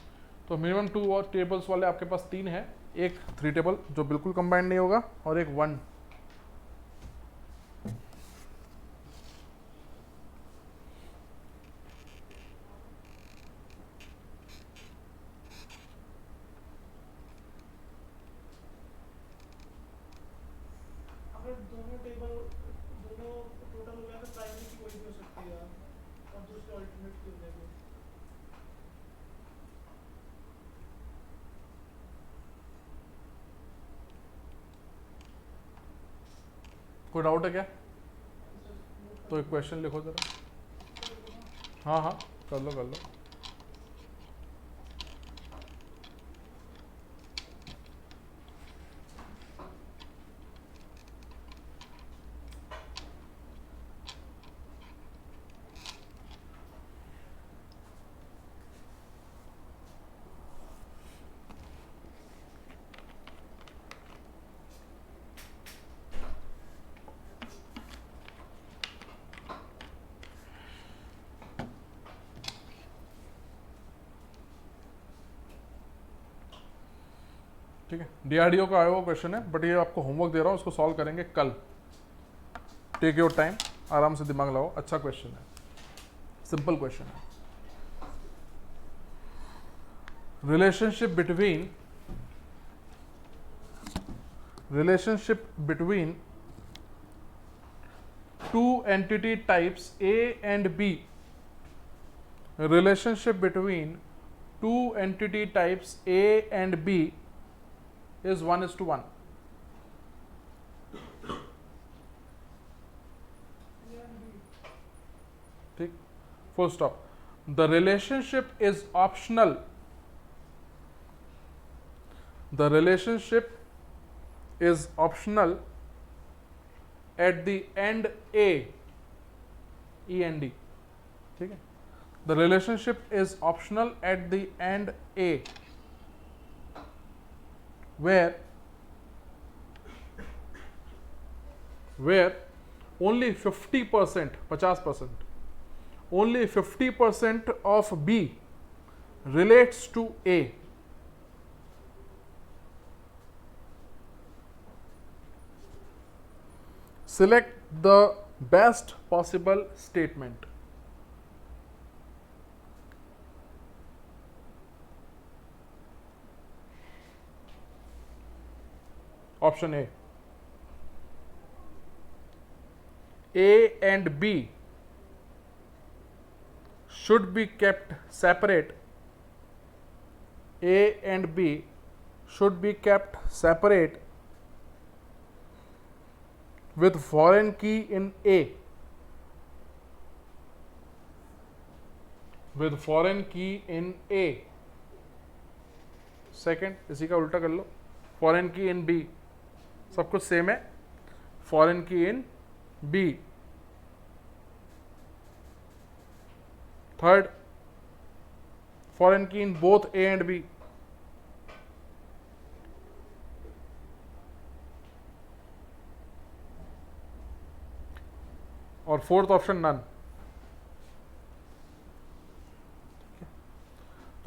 तो मिनिमम 2 और टेबल्स वाले आपके पास 3 है, एक 3 टेबल जो बिल्कुल कंबाइंड नहीं होगा और एक 1। अगर दोनों टेबल दोनों टोटल हो गया तो प्राइमरी की कोई भी हो सकती है और दूसरे अल्टरनेट की हो जाएगी। कोई डाउट है क्या? तो एक क्वेश्चन लिखो जरा। हाँ हाँ, कर लो कर लो। ठीक है, डीआरडीओ का आया हुआ क्वेश्चन है, बट ये आपको होमवर्क दे रहा हूँ, उसको सॉल्व करेंगे कल। टेक योर टाइम, आराम से दिमाग लगाओ, अच्छा क्वेश्चन है, सिंपल क्वेश्चन है। Relationship between two entity types A and B, relationship between two entity types A and B is 1:1. ठीक, full stop. The relationship is optional. The relationship is optional at the end A, END. ठीक है, the relationship is optional at the end A, where only 50%, 50%, only 50% of B relates to A. Select the best possible statement. Option A. A and B should be kept separate. A and B should be kept separate with foreign key in A. With foreign key in A. Second, इसी का उल्टा कर लो, foreign key in B, सब कुछ सेम है, foreign key in B. Third, foreign key in both A and B. और फोर्थ ऑप्शन नन.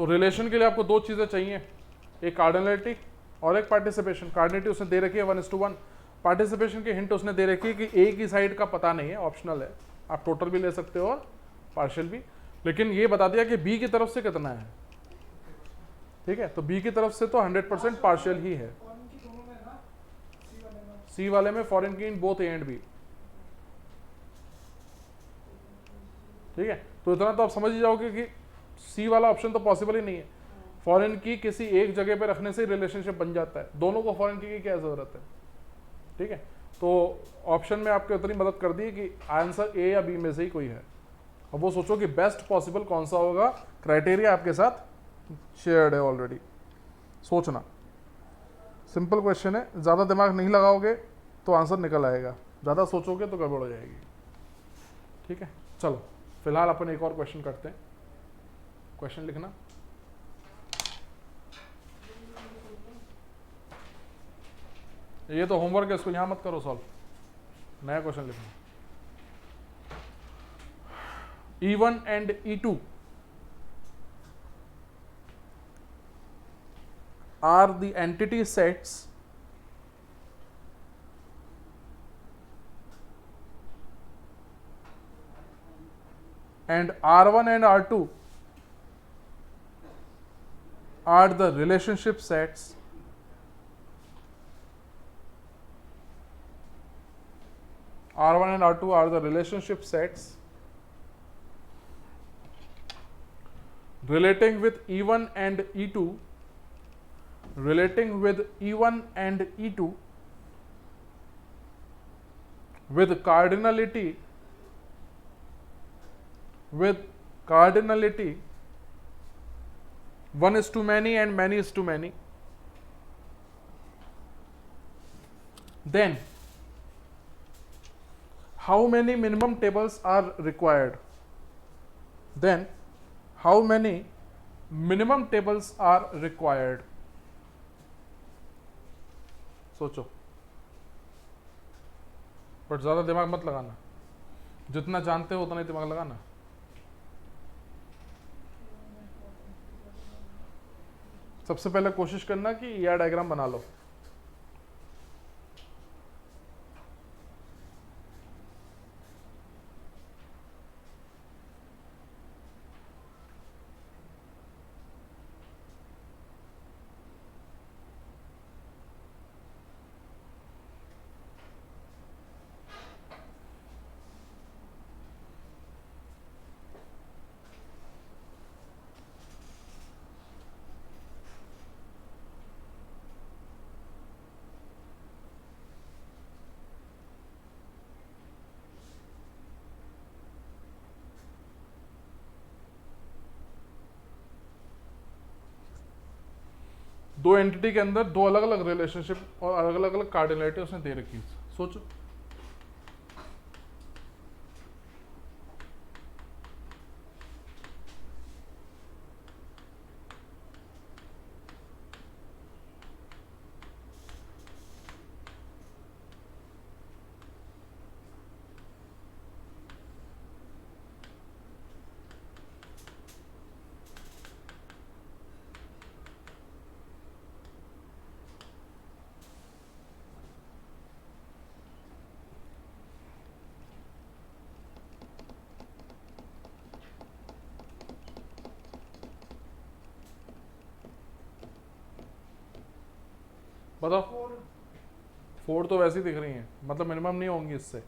तो रिलेशन के लिए आपको दो चीज़ें चाहिए, एक कार्डिनलिटी और एक पार्टिसिपेशन। कार्डिनलिटी उसने दे रखी है 1:1, पार्टिसिपेशन की हिंट उसने दे रखी है कि एक ही साइड का पता नहीं है, ऑप्शनल है, आप टोटल भी ले सकते हो और पार्शियल भी, लेकिन ये बता दिया कि बी की तरफ से कितना है। ठीक है, तो बी की तरफ से तो 100% पार्शियल ही है। फॉरेन की दोनों में ना, सी वाले में। सी वाले में foreign key in both A and B. ठीक है, तो इतना तो आप समझ ही जाओगे कि सी वाला ऑप्शन तो पॉसिबल ही नहीं है। फॉरेन की किसी एक जगह पे रखने से रिलेशनशिप बन जाता है, दोनों को फॉरेन की क्या जरूरत है। ठीक है, तो ऑप्शन में आपके उतनी मदद कर दी कि आंसर ए या बी में से ही कोई है। अब वो सोचो कि बेस्ट पॉसिबल कौन सा होगा, क्राइटेरिया आपके साथ शेयर्ड है ऑलरेडी। सोचना, सिंपल क्वेश्चन है, ज़्यादा दिमाग नहीं लगाओगे तो आंसर निकल आएगा, ज़्यादा सोचोगे तो गड़बड़ हो जाएगी। ठीक है, चलो फिलहाल अपन एक और क्वेश्चन करते हैं। क्वेश्चन लिखना, ये तो होमवर्क है, इसको यहां मत करो सॉल्व, नया क्वेश्चन लिखना। E1 and E2 are the entity sets and R1 and R2 are the relationship sets R1 and R2 are the relationship sets relating with E1 and E2, relating with E1 and E2 with cardinality 1:many and many::many, then how many minimum tables are required? Then how many minimum tables are required? सोचो, बट ज्यादा दिमाग मत लगाना, जितना जानते हो उतना ही दिमाग लगाना। सबसे पहले कोशिश करना कि यह डायग्राम बना लो। दो एंटिटी के अंदर दो अलग अलग रिलेशनशिप और अलग अलग कार्डिनलिटी उसने दे रखी है। सोचो, बताओ। 4 तो वैसे ही दिख रही हैं, मतलब मिनिमम नहीं होंगी इससे।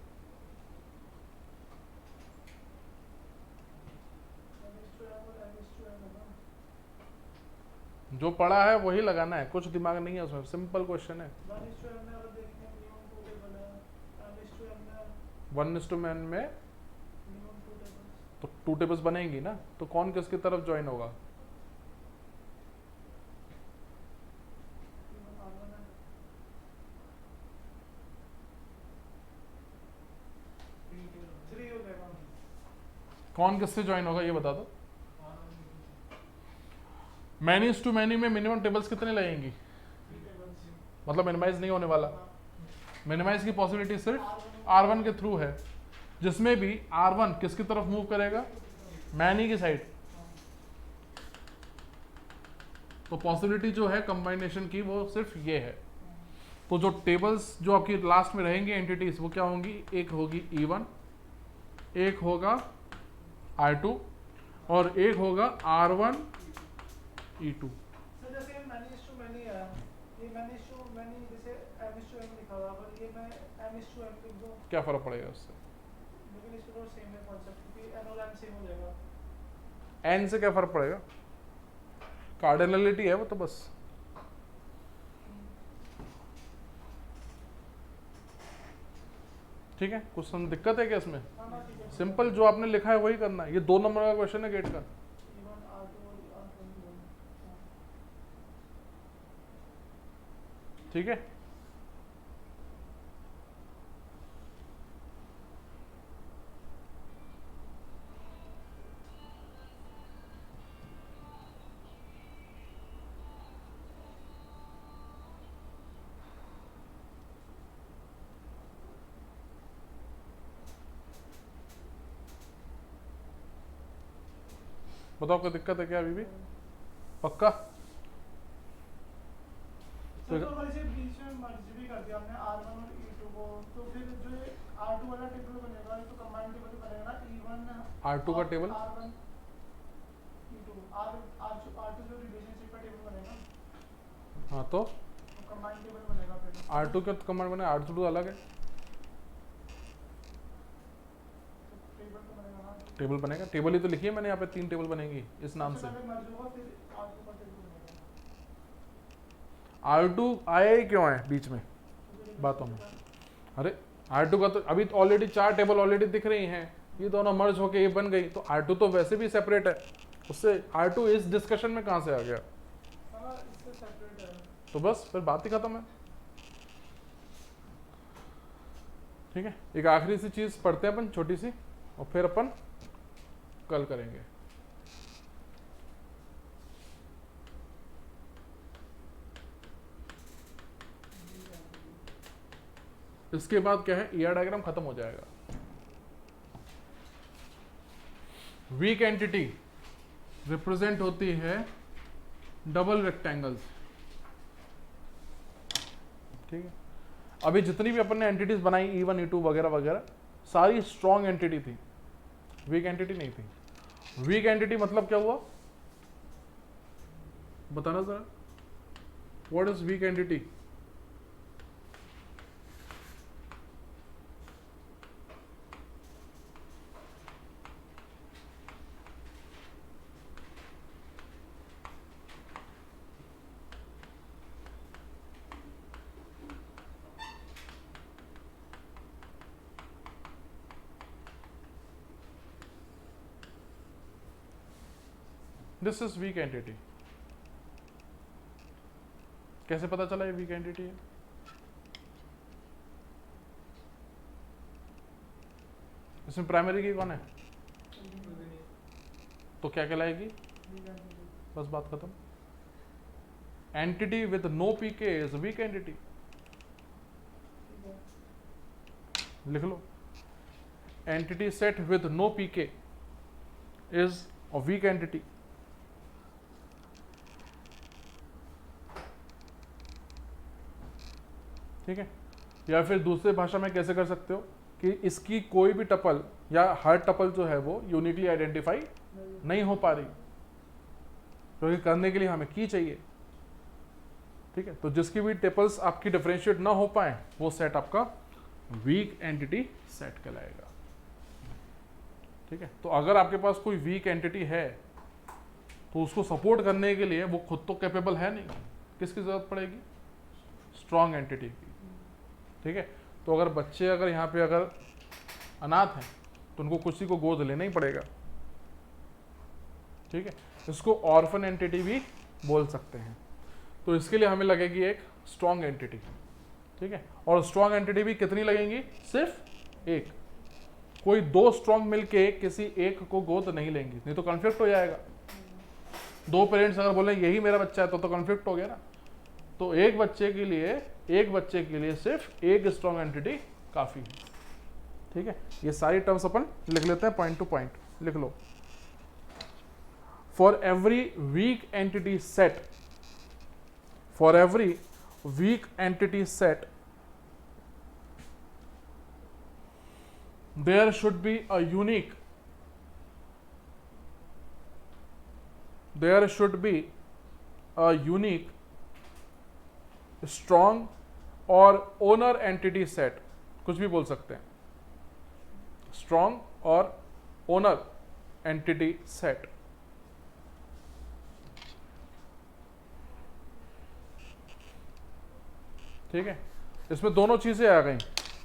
जो पढ़ा है वही लगाना है, कुछ दिमाग नहीं है उसमें, सिंपल क्वेश्चन है। 1:n में तो 2 टेबल्स बनेंगी ना, तो कौन किसकी तरफ ज्वाइन होगा? कौन किससे ज्वाइन होगा ये बता दो। मैनी में मिनिमम टेबल्स कितने लगेंगी? मतलब मिनिमाइज नहीं होने वाला, मिनिमाइज की पॉसिबिलिटी सिर्फ R1 के थ्रू है, जिसमें भी R1 किसकी तरफ मूव करेगा? मैनी की साइड। तो पॉसिबिलिटी जो है कंबाइनेशन की वो सिर्फ ये है। तो जो टेबल्स जो आपकी लास्ट में रहेंगी एंटिटीज वो क्या होंगी, एक होगी E1, एक होगा R2 और एक होगा R1 E2। सर जैसे मैनी है, ये मैनी जैसे M लिखा हुआ, अगर ये मैं M लिख दूं क्या फर्क पड़ेगा उससे? लेकिन इसको तो सेम है कॉन्सेप्ट, क्योंकि N और M सेम हो जाएगा। एन से क्या फर्क पड़ेगा, कार्डिनलिटी है वो तो बस। ठीक है, कुछ दिक्कत है क्या इसमें? हाँ ना, ठीक है। सिंपल जो आपने लिखा है वही करना है। ये 2 नंबर का क्वेश्चन है गेट का। E1 R2 और R21। ठीक है, बताओ कोई दिक्कत है क्या अभी भी? पक्का? सर तो अगर इसे बीच में मर्ज भी कर दिया हमने R1 और E2 को, तो फिर जो ये R2 वाला टेबल बनेगा, ये तो कंबाइंड टेबल बनेगा ना, E1 R2 का टेबल, R1 E2 R2 जो रिलेशनशिप का टेबल बनेगा, हाँ तो कंबाइंड टेबल बनेगा फिर। R2 क्यों कमांड बने, R2 तो अलग है। टेबल तो बनेगा ना, टेबल बनेगा, टेबल ही तो लिखी है मैंने यहाँ पे, 3 टेबल बनेगी इस नाम से। सबसे पहले मर्ज होगा, फिर R2 का टेबल बनेगा। R2 आया ही क्यों है बीच में बातों में? अरे R2 का तो अभी तो ऑलरेडी 4 टेबल ऑलरेडी दिख रही हैं, ये दोनों मर्ज होके ये बन गई, तो R2 तो वैसे भी सेपरेट है, उससे R2 इस डिस्कशन में कहाँ से आ गया? हाँ, इससे सेपरेट है। तो बस फिर बात ही खत्म है। ठीक है, एक आखिरी सी चीज पढ़ते हैं अपन छोटी सी, और फिर अपन कल करेंगे। इसके बाद क्या है, ER डायग्राम खत्म हो जाएगा। वीक एंटिटी रिप्रेजेंट होती है डबल रेक्टेंगल्स। ठीक है, अभी जितनी भी अपन ने एंटिटीज बनाई E1 E2 वगैरह वगैरह, सारी स्ट्रॉन्ग एंटिटी थी, वीक एंटिटी नहीं थी। वीक एंटिटी मतलब क्या हुआ बताना जरा, what is weak entity? This is weak entity. कैसे पता चला ये वीक एंटिटी है? इसमें प्राइमरी की कौन है, तो क्या कहलाएगी? बस बात खत्म। Entity with no PK is weak entity. लिख लो, entity set with no PK is a weak entity. ठीक है, या फिर दूसरे भाषा में कैसे कर सकते हो कि इसकी कोई भी टपल या हर टपल जो है वो यूनिकली आइडेंटिफाई नहीं हो पा रही, क्योंकि करने के लिए हमें की चाहिए। ठीक है, तो जिसकी भी टपल्स आपकी डिफरेंशिएट ना हो पाए वो सेट आपका वीक एंटिटी सेट कहलाएगा। ठीक है, तो अगर आपके पास कोई वीक एंटिटी है तो उसको सपोर्ट करने के लिए वो खुद तो कैपेबल है नहीं, किसकी जरूरत पड़ेगी? स्ट्रॉन्ग एंटिटी की। ठीक है, तो अगर बच्चे अगर यहाँ पे अगर अनाथ हैं तो उनको किसी को गोद लेना ही पड़ेगा। ठीक है, इसको ऑर्फन एंटिटी भी बोल सकते हैं। तो इसके लिए हमें लगेगी एक स्ट्रॉन्ग एंटिटी। ठीक है, और स्ट्रॉन्ग एंटिटी भी कितनी लगेंगी? सिर्फ एक। कोई 2 स्ट्रॉन्ग मिलके किसी एक को गोद नहीं लेंगी, नहीं तो कॉन्फ्लिक्ट हो जाएगा। 2 पेरेंट्स अगर बोले यही मेरा बच्चा है तो कॉन्फ्लिक्ट हो गया ना। तो एक बच्चे के लिए सिर्फ एक स्ट्रॉन्ग एंटिटी काफी है। ठीक है, ये सारी टर्म्स अपन लिख लेते हैं, पॉइंट टू पॉइंट लिख लो। For every weak entity set for every weak entity set there should be a unique strong और owner entity set, कुछ भी बोल सकते हैं, strong और owner entity set। ठीक है, इसमें दोनों चीजें आ गई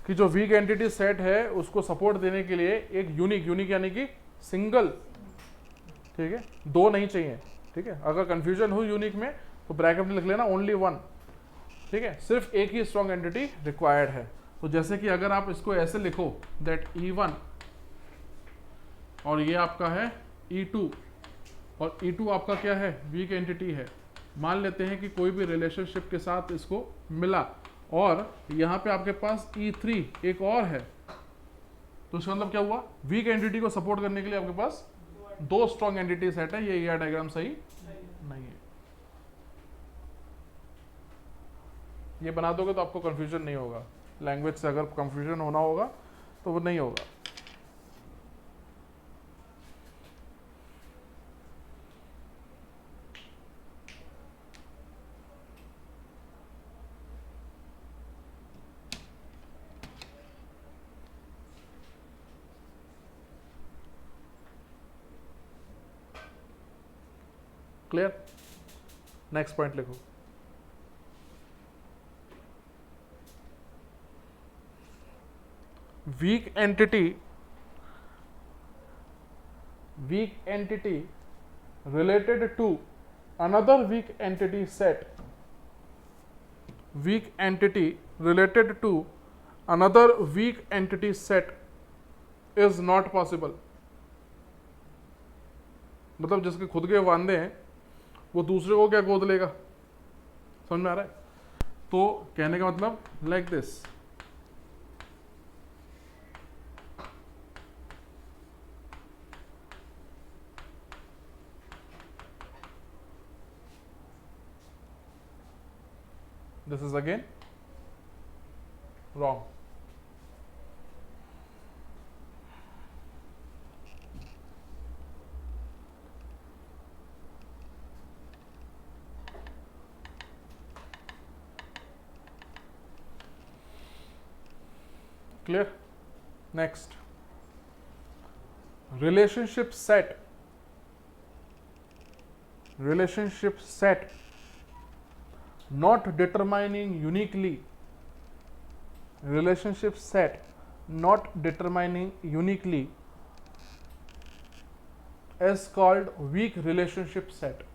कि जो वीक एंटिटी सेट है उसको सपोर्ट देने के लिए एक यूनिक यानी कि सिंगल, ठीक है, दो नहीं चाहिए। ठीक है, अगर कंफ्यूजन हो यूनिक में तो ब्रैकेट में लिख लेना ओनली वन। ठीक है, सिर्फ एक ही स्ट्रॉन्ग एंटिटी रिक्वायर्ड है। तो जैसे कि अगर आप इसको ऐसे लिखो दैट E1 और ये आपका है E2 और E2 आपका क्या है, वीक एंटिटी है। मान लेते हैं कि कोई भी रिलेशनशिप के साथ इसको मिला और यहाँ पे आपके पास E3 एक और है, तो इसका मतलब क्या हुआ, वीक एंटिटी को सपोर्ट करने के लिए आपके पास दो स्ट्रॉन्ग एंटिटी सेट है। ये डायग्राम सही नहीं है। ये बना दोगे तो आपको कंफ्यूजन नहीं होगा। लैंग्वेज से अगर कंफ्यूजन होना होगा तो वो नहीं होगा। क्लियर? नेक्स्ट पॉइंट लिखो। weak entity related to another weak entity set, weak entity related to another weak entity set is not possible। मतलब जिसके खुद के वांदे हैं वो दूसरे को क्या गोद लेगा, समझ में आ रहा है? तो कहने का मतलब like this, this is again wrong। Clear? Next, relationship set not determining uniquely, relationship set not determining uniquely is called weak relationship set।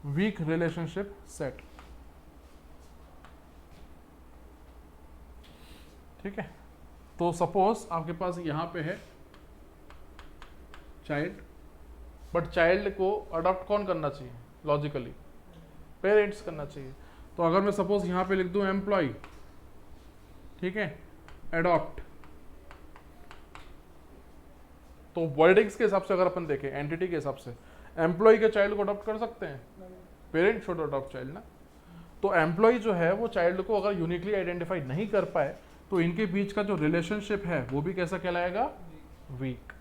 Weak relationship set. ठीक है, तो सपोज आपके पास यहाँ पे है चाइल्ड, बट चाइल्ड को अडॉप्ट कौन करना चाहिए, लॉजिकली पेरेंट्स करना चाहिए। तो अगर मैं सपोज यहाँ पे लिख दूँ एम्प्लॉय, ठीक है, अडॉप्ट, तो वर्डिंग्स के हिसाब से अगर अपन देखें एंटिटी के हिसाब से, एम्प्लॉय के चाइल्ड को अडॉप्ट कर सकते हैं, पेरेंट शुड अडॉप्ट चाइल्ड ना। तो एम्प्लॉय जो है वो चाइल्ड को अगर यूनिकली आइडेंटिफाई नहीं कर पाए तो इनके बीच का जो रिलेशनशिप है वो भी कैसा कहलाएगा, वीक।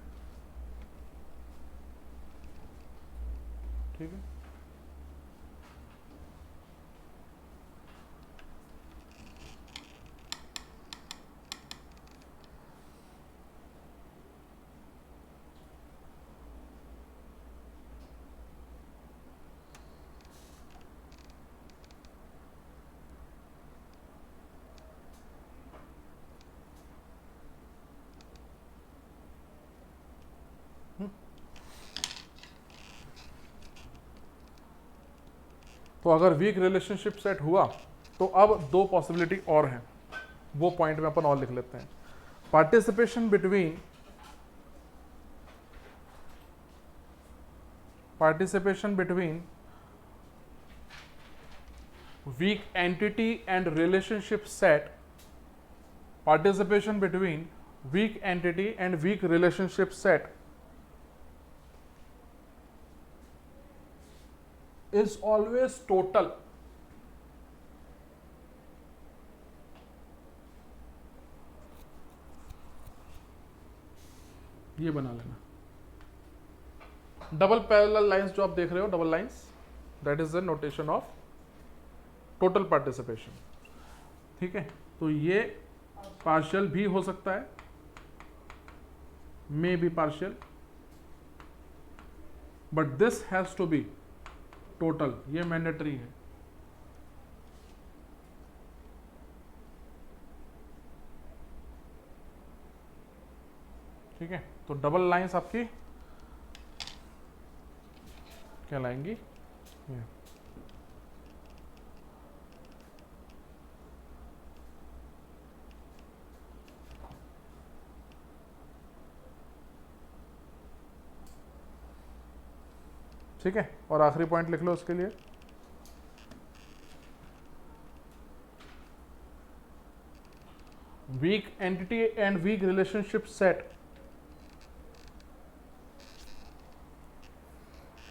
ठीक है, तो अगर वीक रिलेशनशिप सेट हुआ तो अब दो पॉसिबिलिटी और हैं, वो पॉइंट में अपन और लिख लेते हैं। Participation between weak entity and relationship set participation between weak entity and weak relationship set is always total. ये बना लेना. डबल पैरेलल लाइंस जो आप देख रहे हो, double lines, that is the notation of total participation. ठीक है, तो ये पार्शियल भी हो सकता है, may be partial, but this has to be total. ये मैंडेटरी है. ठीक है, तो डबल लाइंस आपकी कहलाएंगी ये. ठीक है, और आखिरी पॉइंट लिख लो उसके लिए. Weak entity and weak relationship set.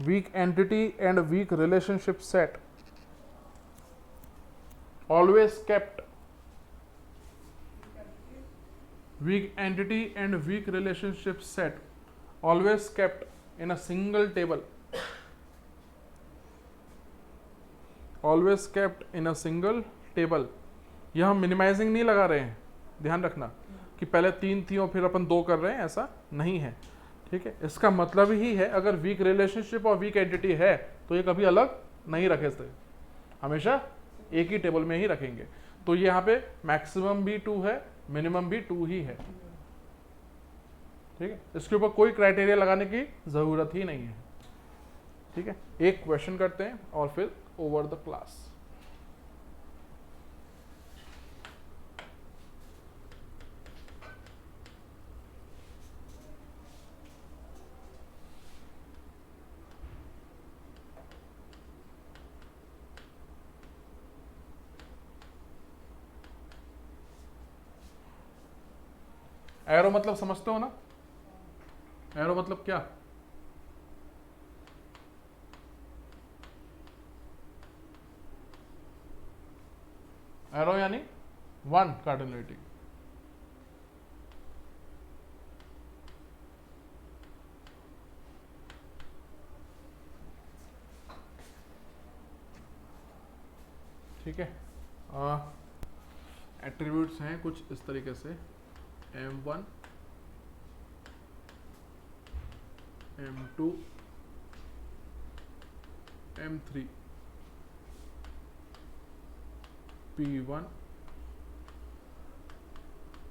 Weak entity and weak relationship set always kept. Weak entity and weak relationship set always kept in a single table. Always kept in a single table. यह हम मिनिमाइजिंग नहीं लगा रहे हैं, ध्यान रखना कि पहले 3 थी और फिर अपन 2 कर रहे हैं, ऐसा नहीं है. ठीक है, इसका मतलब ही है अगर वीक रिलेशनशिप और वीक एंटिटी है तो ये कभी अलग नहीं रखे थे, हमेशा एक ही टेबल में ही रखेंगे. तो ये यहाँ पे मैक्सिमम भी 2 है, मिनिमम भी 2 ही है. ठीक है, इसके ऊपर कोई क्राइटेरिया लगाने की जरूरत ही नहीं है. ठीक है, एक क्वेश्चन करते हैं और फिर ओवर द क्लास. एरो मतलब समझते हो ना? एरो मतलब क्या? एरो यानी 1 कार्डिनलिटी. ठीक है, एट्रीब्यूट्स हैं कुछ इस तरीके से M1 M2 M3 P1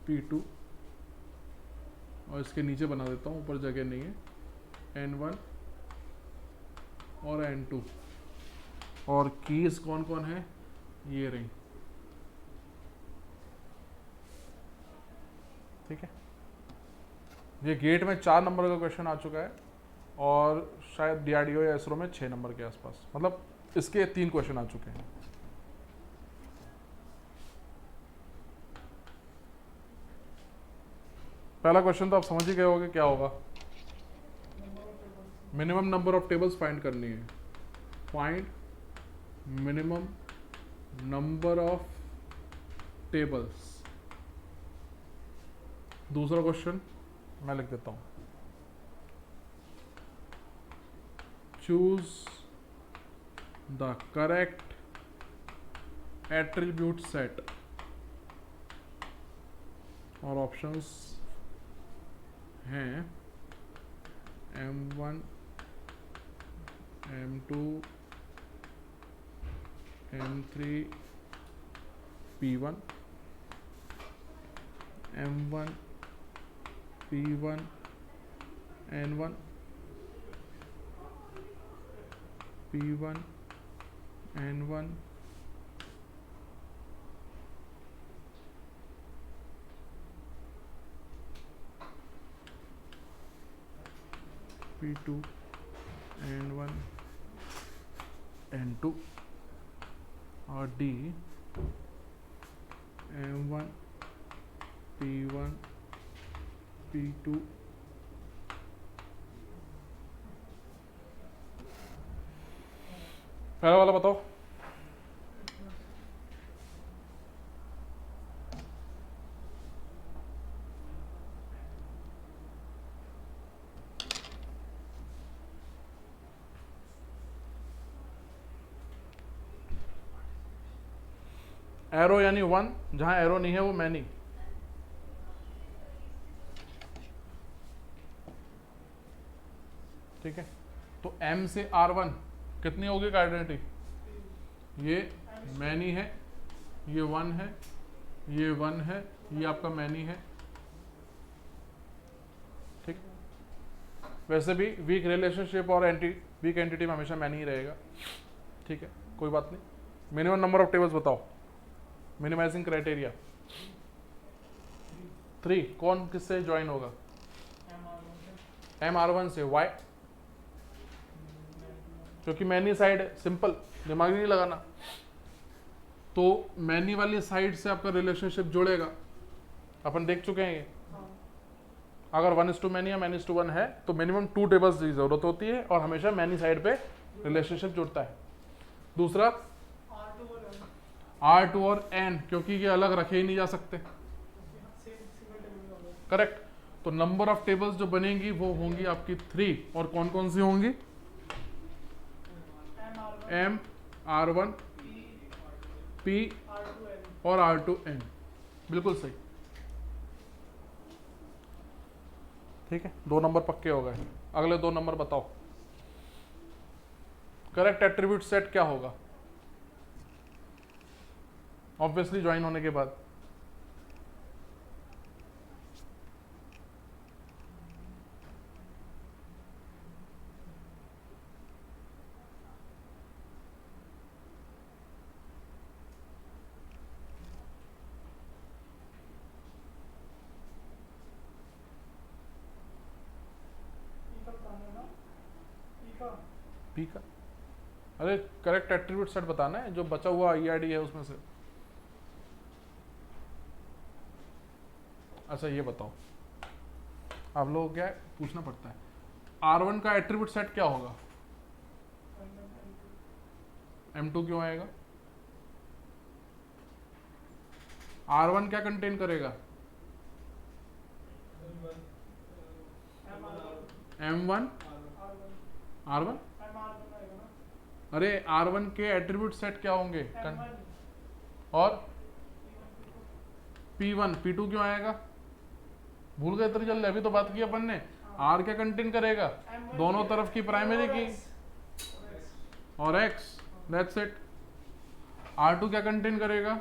P2 और इसके नीचे बना देता हूँ, ऊपर जगह नहीं है, N1 और N2. और कीज कौन कौन है, ये रही. ठीक है, ये गेट में 4 नंबर का क्वेश्चन आ चुका है और शायद DRDO या इसरो में 6 नंबर के आसपास, मतलब इसके 3 क्वेश्चन आ चुके हैं. पहला क्वेश्चन तो आप समझ ही गए होगे क्या होगा. Minimum number of tables find करनी है. Find minimum number of tables. दूसरा क्वेश्चन मैं लिख देता हूं, choose the correct attribute set. और ऑप्शंस हैं M1 M2 M3 P1 M1 P1 N1 P1 N1 P2 N1 N2 और D M1 P1 P2 पहला वाला बताओ। एरो यानी 1, जहां एरो नहीं है वो मैनी। ठीक है, तो M से R1 कितनी होगी आइडेंटिटी? ये मैनी है, ये 1 है, ये 1 है, ये आपका मैनी है। ठीक, वैसे भी वीक रिलेशनशिप और वीक एंटिटी में हमेशा मैनी ही रहेगा। ठीक है, कोई बात नहीं। मिनिमम नंबर ऑफ टेबल्स बताओ, मिनिमाइजिंग क्राइटेरिया। 3 कौन किससे ज्वाइन होगा? MR1 से। वाई? क्योंकि मैनी साइड है, सिंपल, दिमाग नहीं लगाना। तो मैनी वाली साइड से आपका रिलेशनशिप जुड़ेगा, अपन देख चुके हैं ये। अगर 1:2 मैनी या (1:1 है तो मिनिमम 2 टेबल्स की जरूरत होती है और हमेशा मैनी साइड पे रिलेशनशिप जुड़ता है। दूसरा R2 और N, क्योंकि ये अलग रखे ही नहीं जा सकते। करेक्ट, तो नंबर ऑफ टेबल्स जो बनेंगी वो होंगी आपकी 3, और कौन कौन सी होंगी? M R1 P और R2N। बिल्कुल सही। ठीक है, 2 नंबर पक्के हो गए। अगले 2 नंबर बताओ। करेक्ट एट्रीब्यूट सेट क्या होगा? ऑब्वियसली ज्वाइन होने के बाद पी का, अरे करेक्ट एट्रीब्यूट सेट बताना है, जो बचा हुआ EID है उसमें से। अच्छा ये बताओ, आप लोगों को क्या पूछना पड़ता है, R1 का एट्रीब्यूट सेट क्या होगा? M2 क्यों आएगा? R1 क्या कंटेन करेगा? M1 R1। अरे R1 के एट्रीब्यूट सेट क्या होंगे? और P1 P2 क्यों आएगा? भूल गए इतनी जल्दी? अभी तो बात की अपन ने। R क्या कंटेन करेगा? दोनों तरफ की प्राइमरी की और X, दैट्स इट। R2 क्या कंटेन करेगा?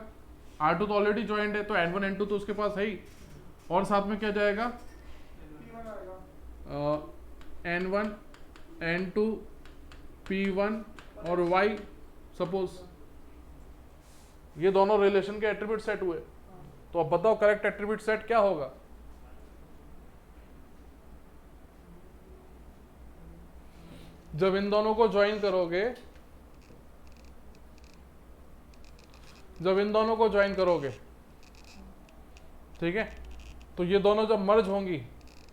R2 तो ऑलरेडी ज्वाइंट है, तो N1 N2 तो उसके पास है ही, और साथ में क्या जाएगा? N1 N2 P1 और Y सपोज। ये दोनों रिलेशन के एट्रीब्यूट सेट हुए। तो अब बताओ करेक्ट एट्रीब्यूट सेट क्या होगा? जब इन दोनों को ज्वाइन करोगे, ठीक है, तो ये दोनों जब मर्ज होंगी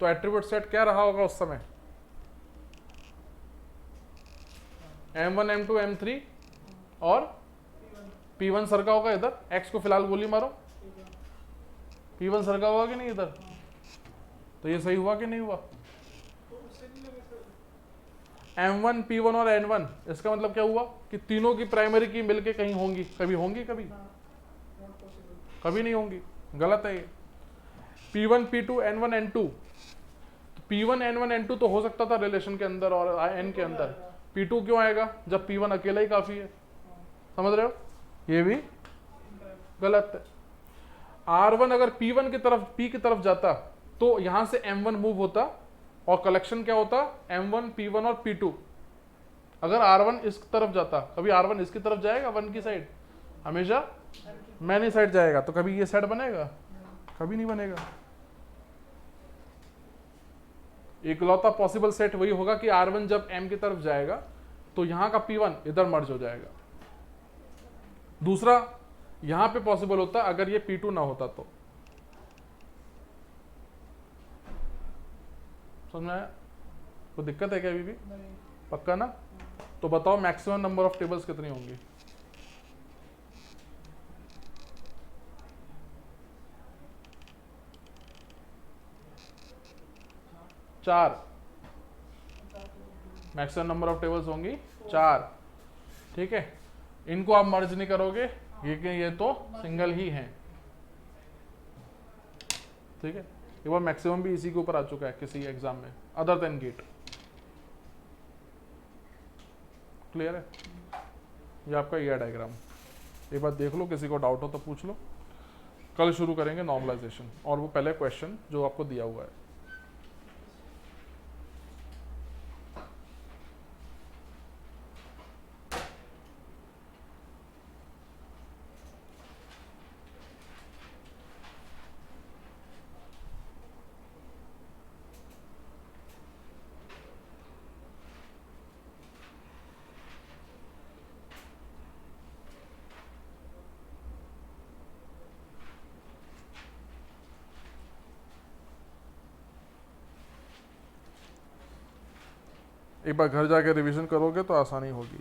तो एट्रीब्यूट सेट क्या रहा होगा उस समय? M1 M2 M3 और P1 सर का होगा इधर। X को फिलहाल गोली मारो, P1 सर का होगा कि नहीं इधर? तो ये सही हुआ कि नहीं हुआ? M1 P1 और N1, इसका मतलब क्या हुआ कि तीनों की प्राइमरी की मिलके कहीं होंगी, कभी होंगी, कभी नहीं होंगी। गलत है ये। P1 P2 N1 N2, P1 N1 N2 तो हो सकता था रिलेशन के अंदर और N के अंदर। P2 क्यों आएगा जब P1 अकेला ही काफी है? समझ रहे हो? ये भी गलत है। R1 अगर P1 की तरफ, P की तरफ जाता तो यहां से M1 मूव होता और कलेक्शन क्या होता? M1 P1 और P2। अगर R1 इस तरफ जाता, कभी R1 इसकी तरफ जाएगा 1 की साइड? हमेशा मैनी साइड जाएगा। तो कभी ये सेट बनेगा? कभी नहीं बनेगा। इकलौता पॉसिबल सेट वही होगा कि R1 जब M की तरफ जाएगा तो यहां का P1 इधर मर्ज हो जाएगा। दूसरा यहां पे पॉसिबल होता अगर ये P2 ना होता तो। समझ में आया? कोई दिक्कत है क्या अभी भी? नहीं। पक्का ना? तो बताओ मैक्सिमम नंबर ऑफ टेबल्स कितनी होंगी? चार। मैक्सिमम नंबर ऑफ टेबल्स होंगी 4। ठीक है, इनको आप मर्ज नहीं करोगे, ये तो सिंगल ही हैं। ठीक है, एक बार मैक्सिमम भी इसी के ऊपर आ चुका है किसी एग्जाम में अदर देन गेट। क्लियर है? ये आपका ये डायग्राम, एक बार देख लो, किसी को डाउट हो तो पूछ लो। कल शुरू करेंगे नॉर्मलाइजेशन, और वो पहले क्वेश्चन जो आपको दिया हुआ है। एक बार घर जाके रिवीजन करोगे तो आसानी होगी।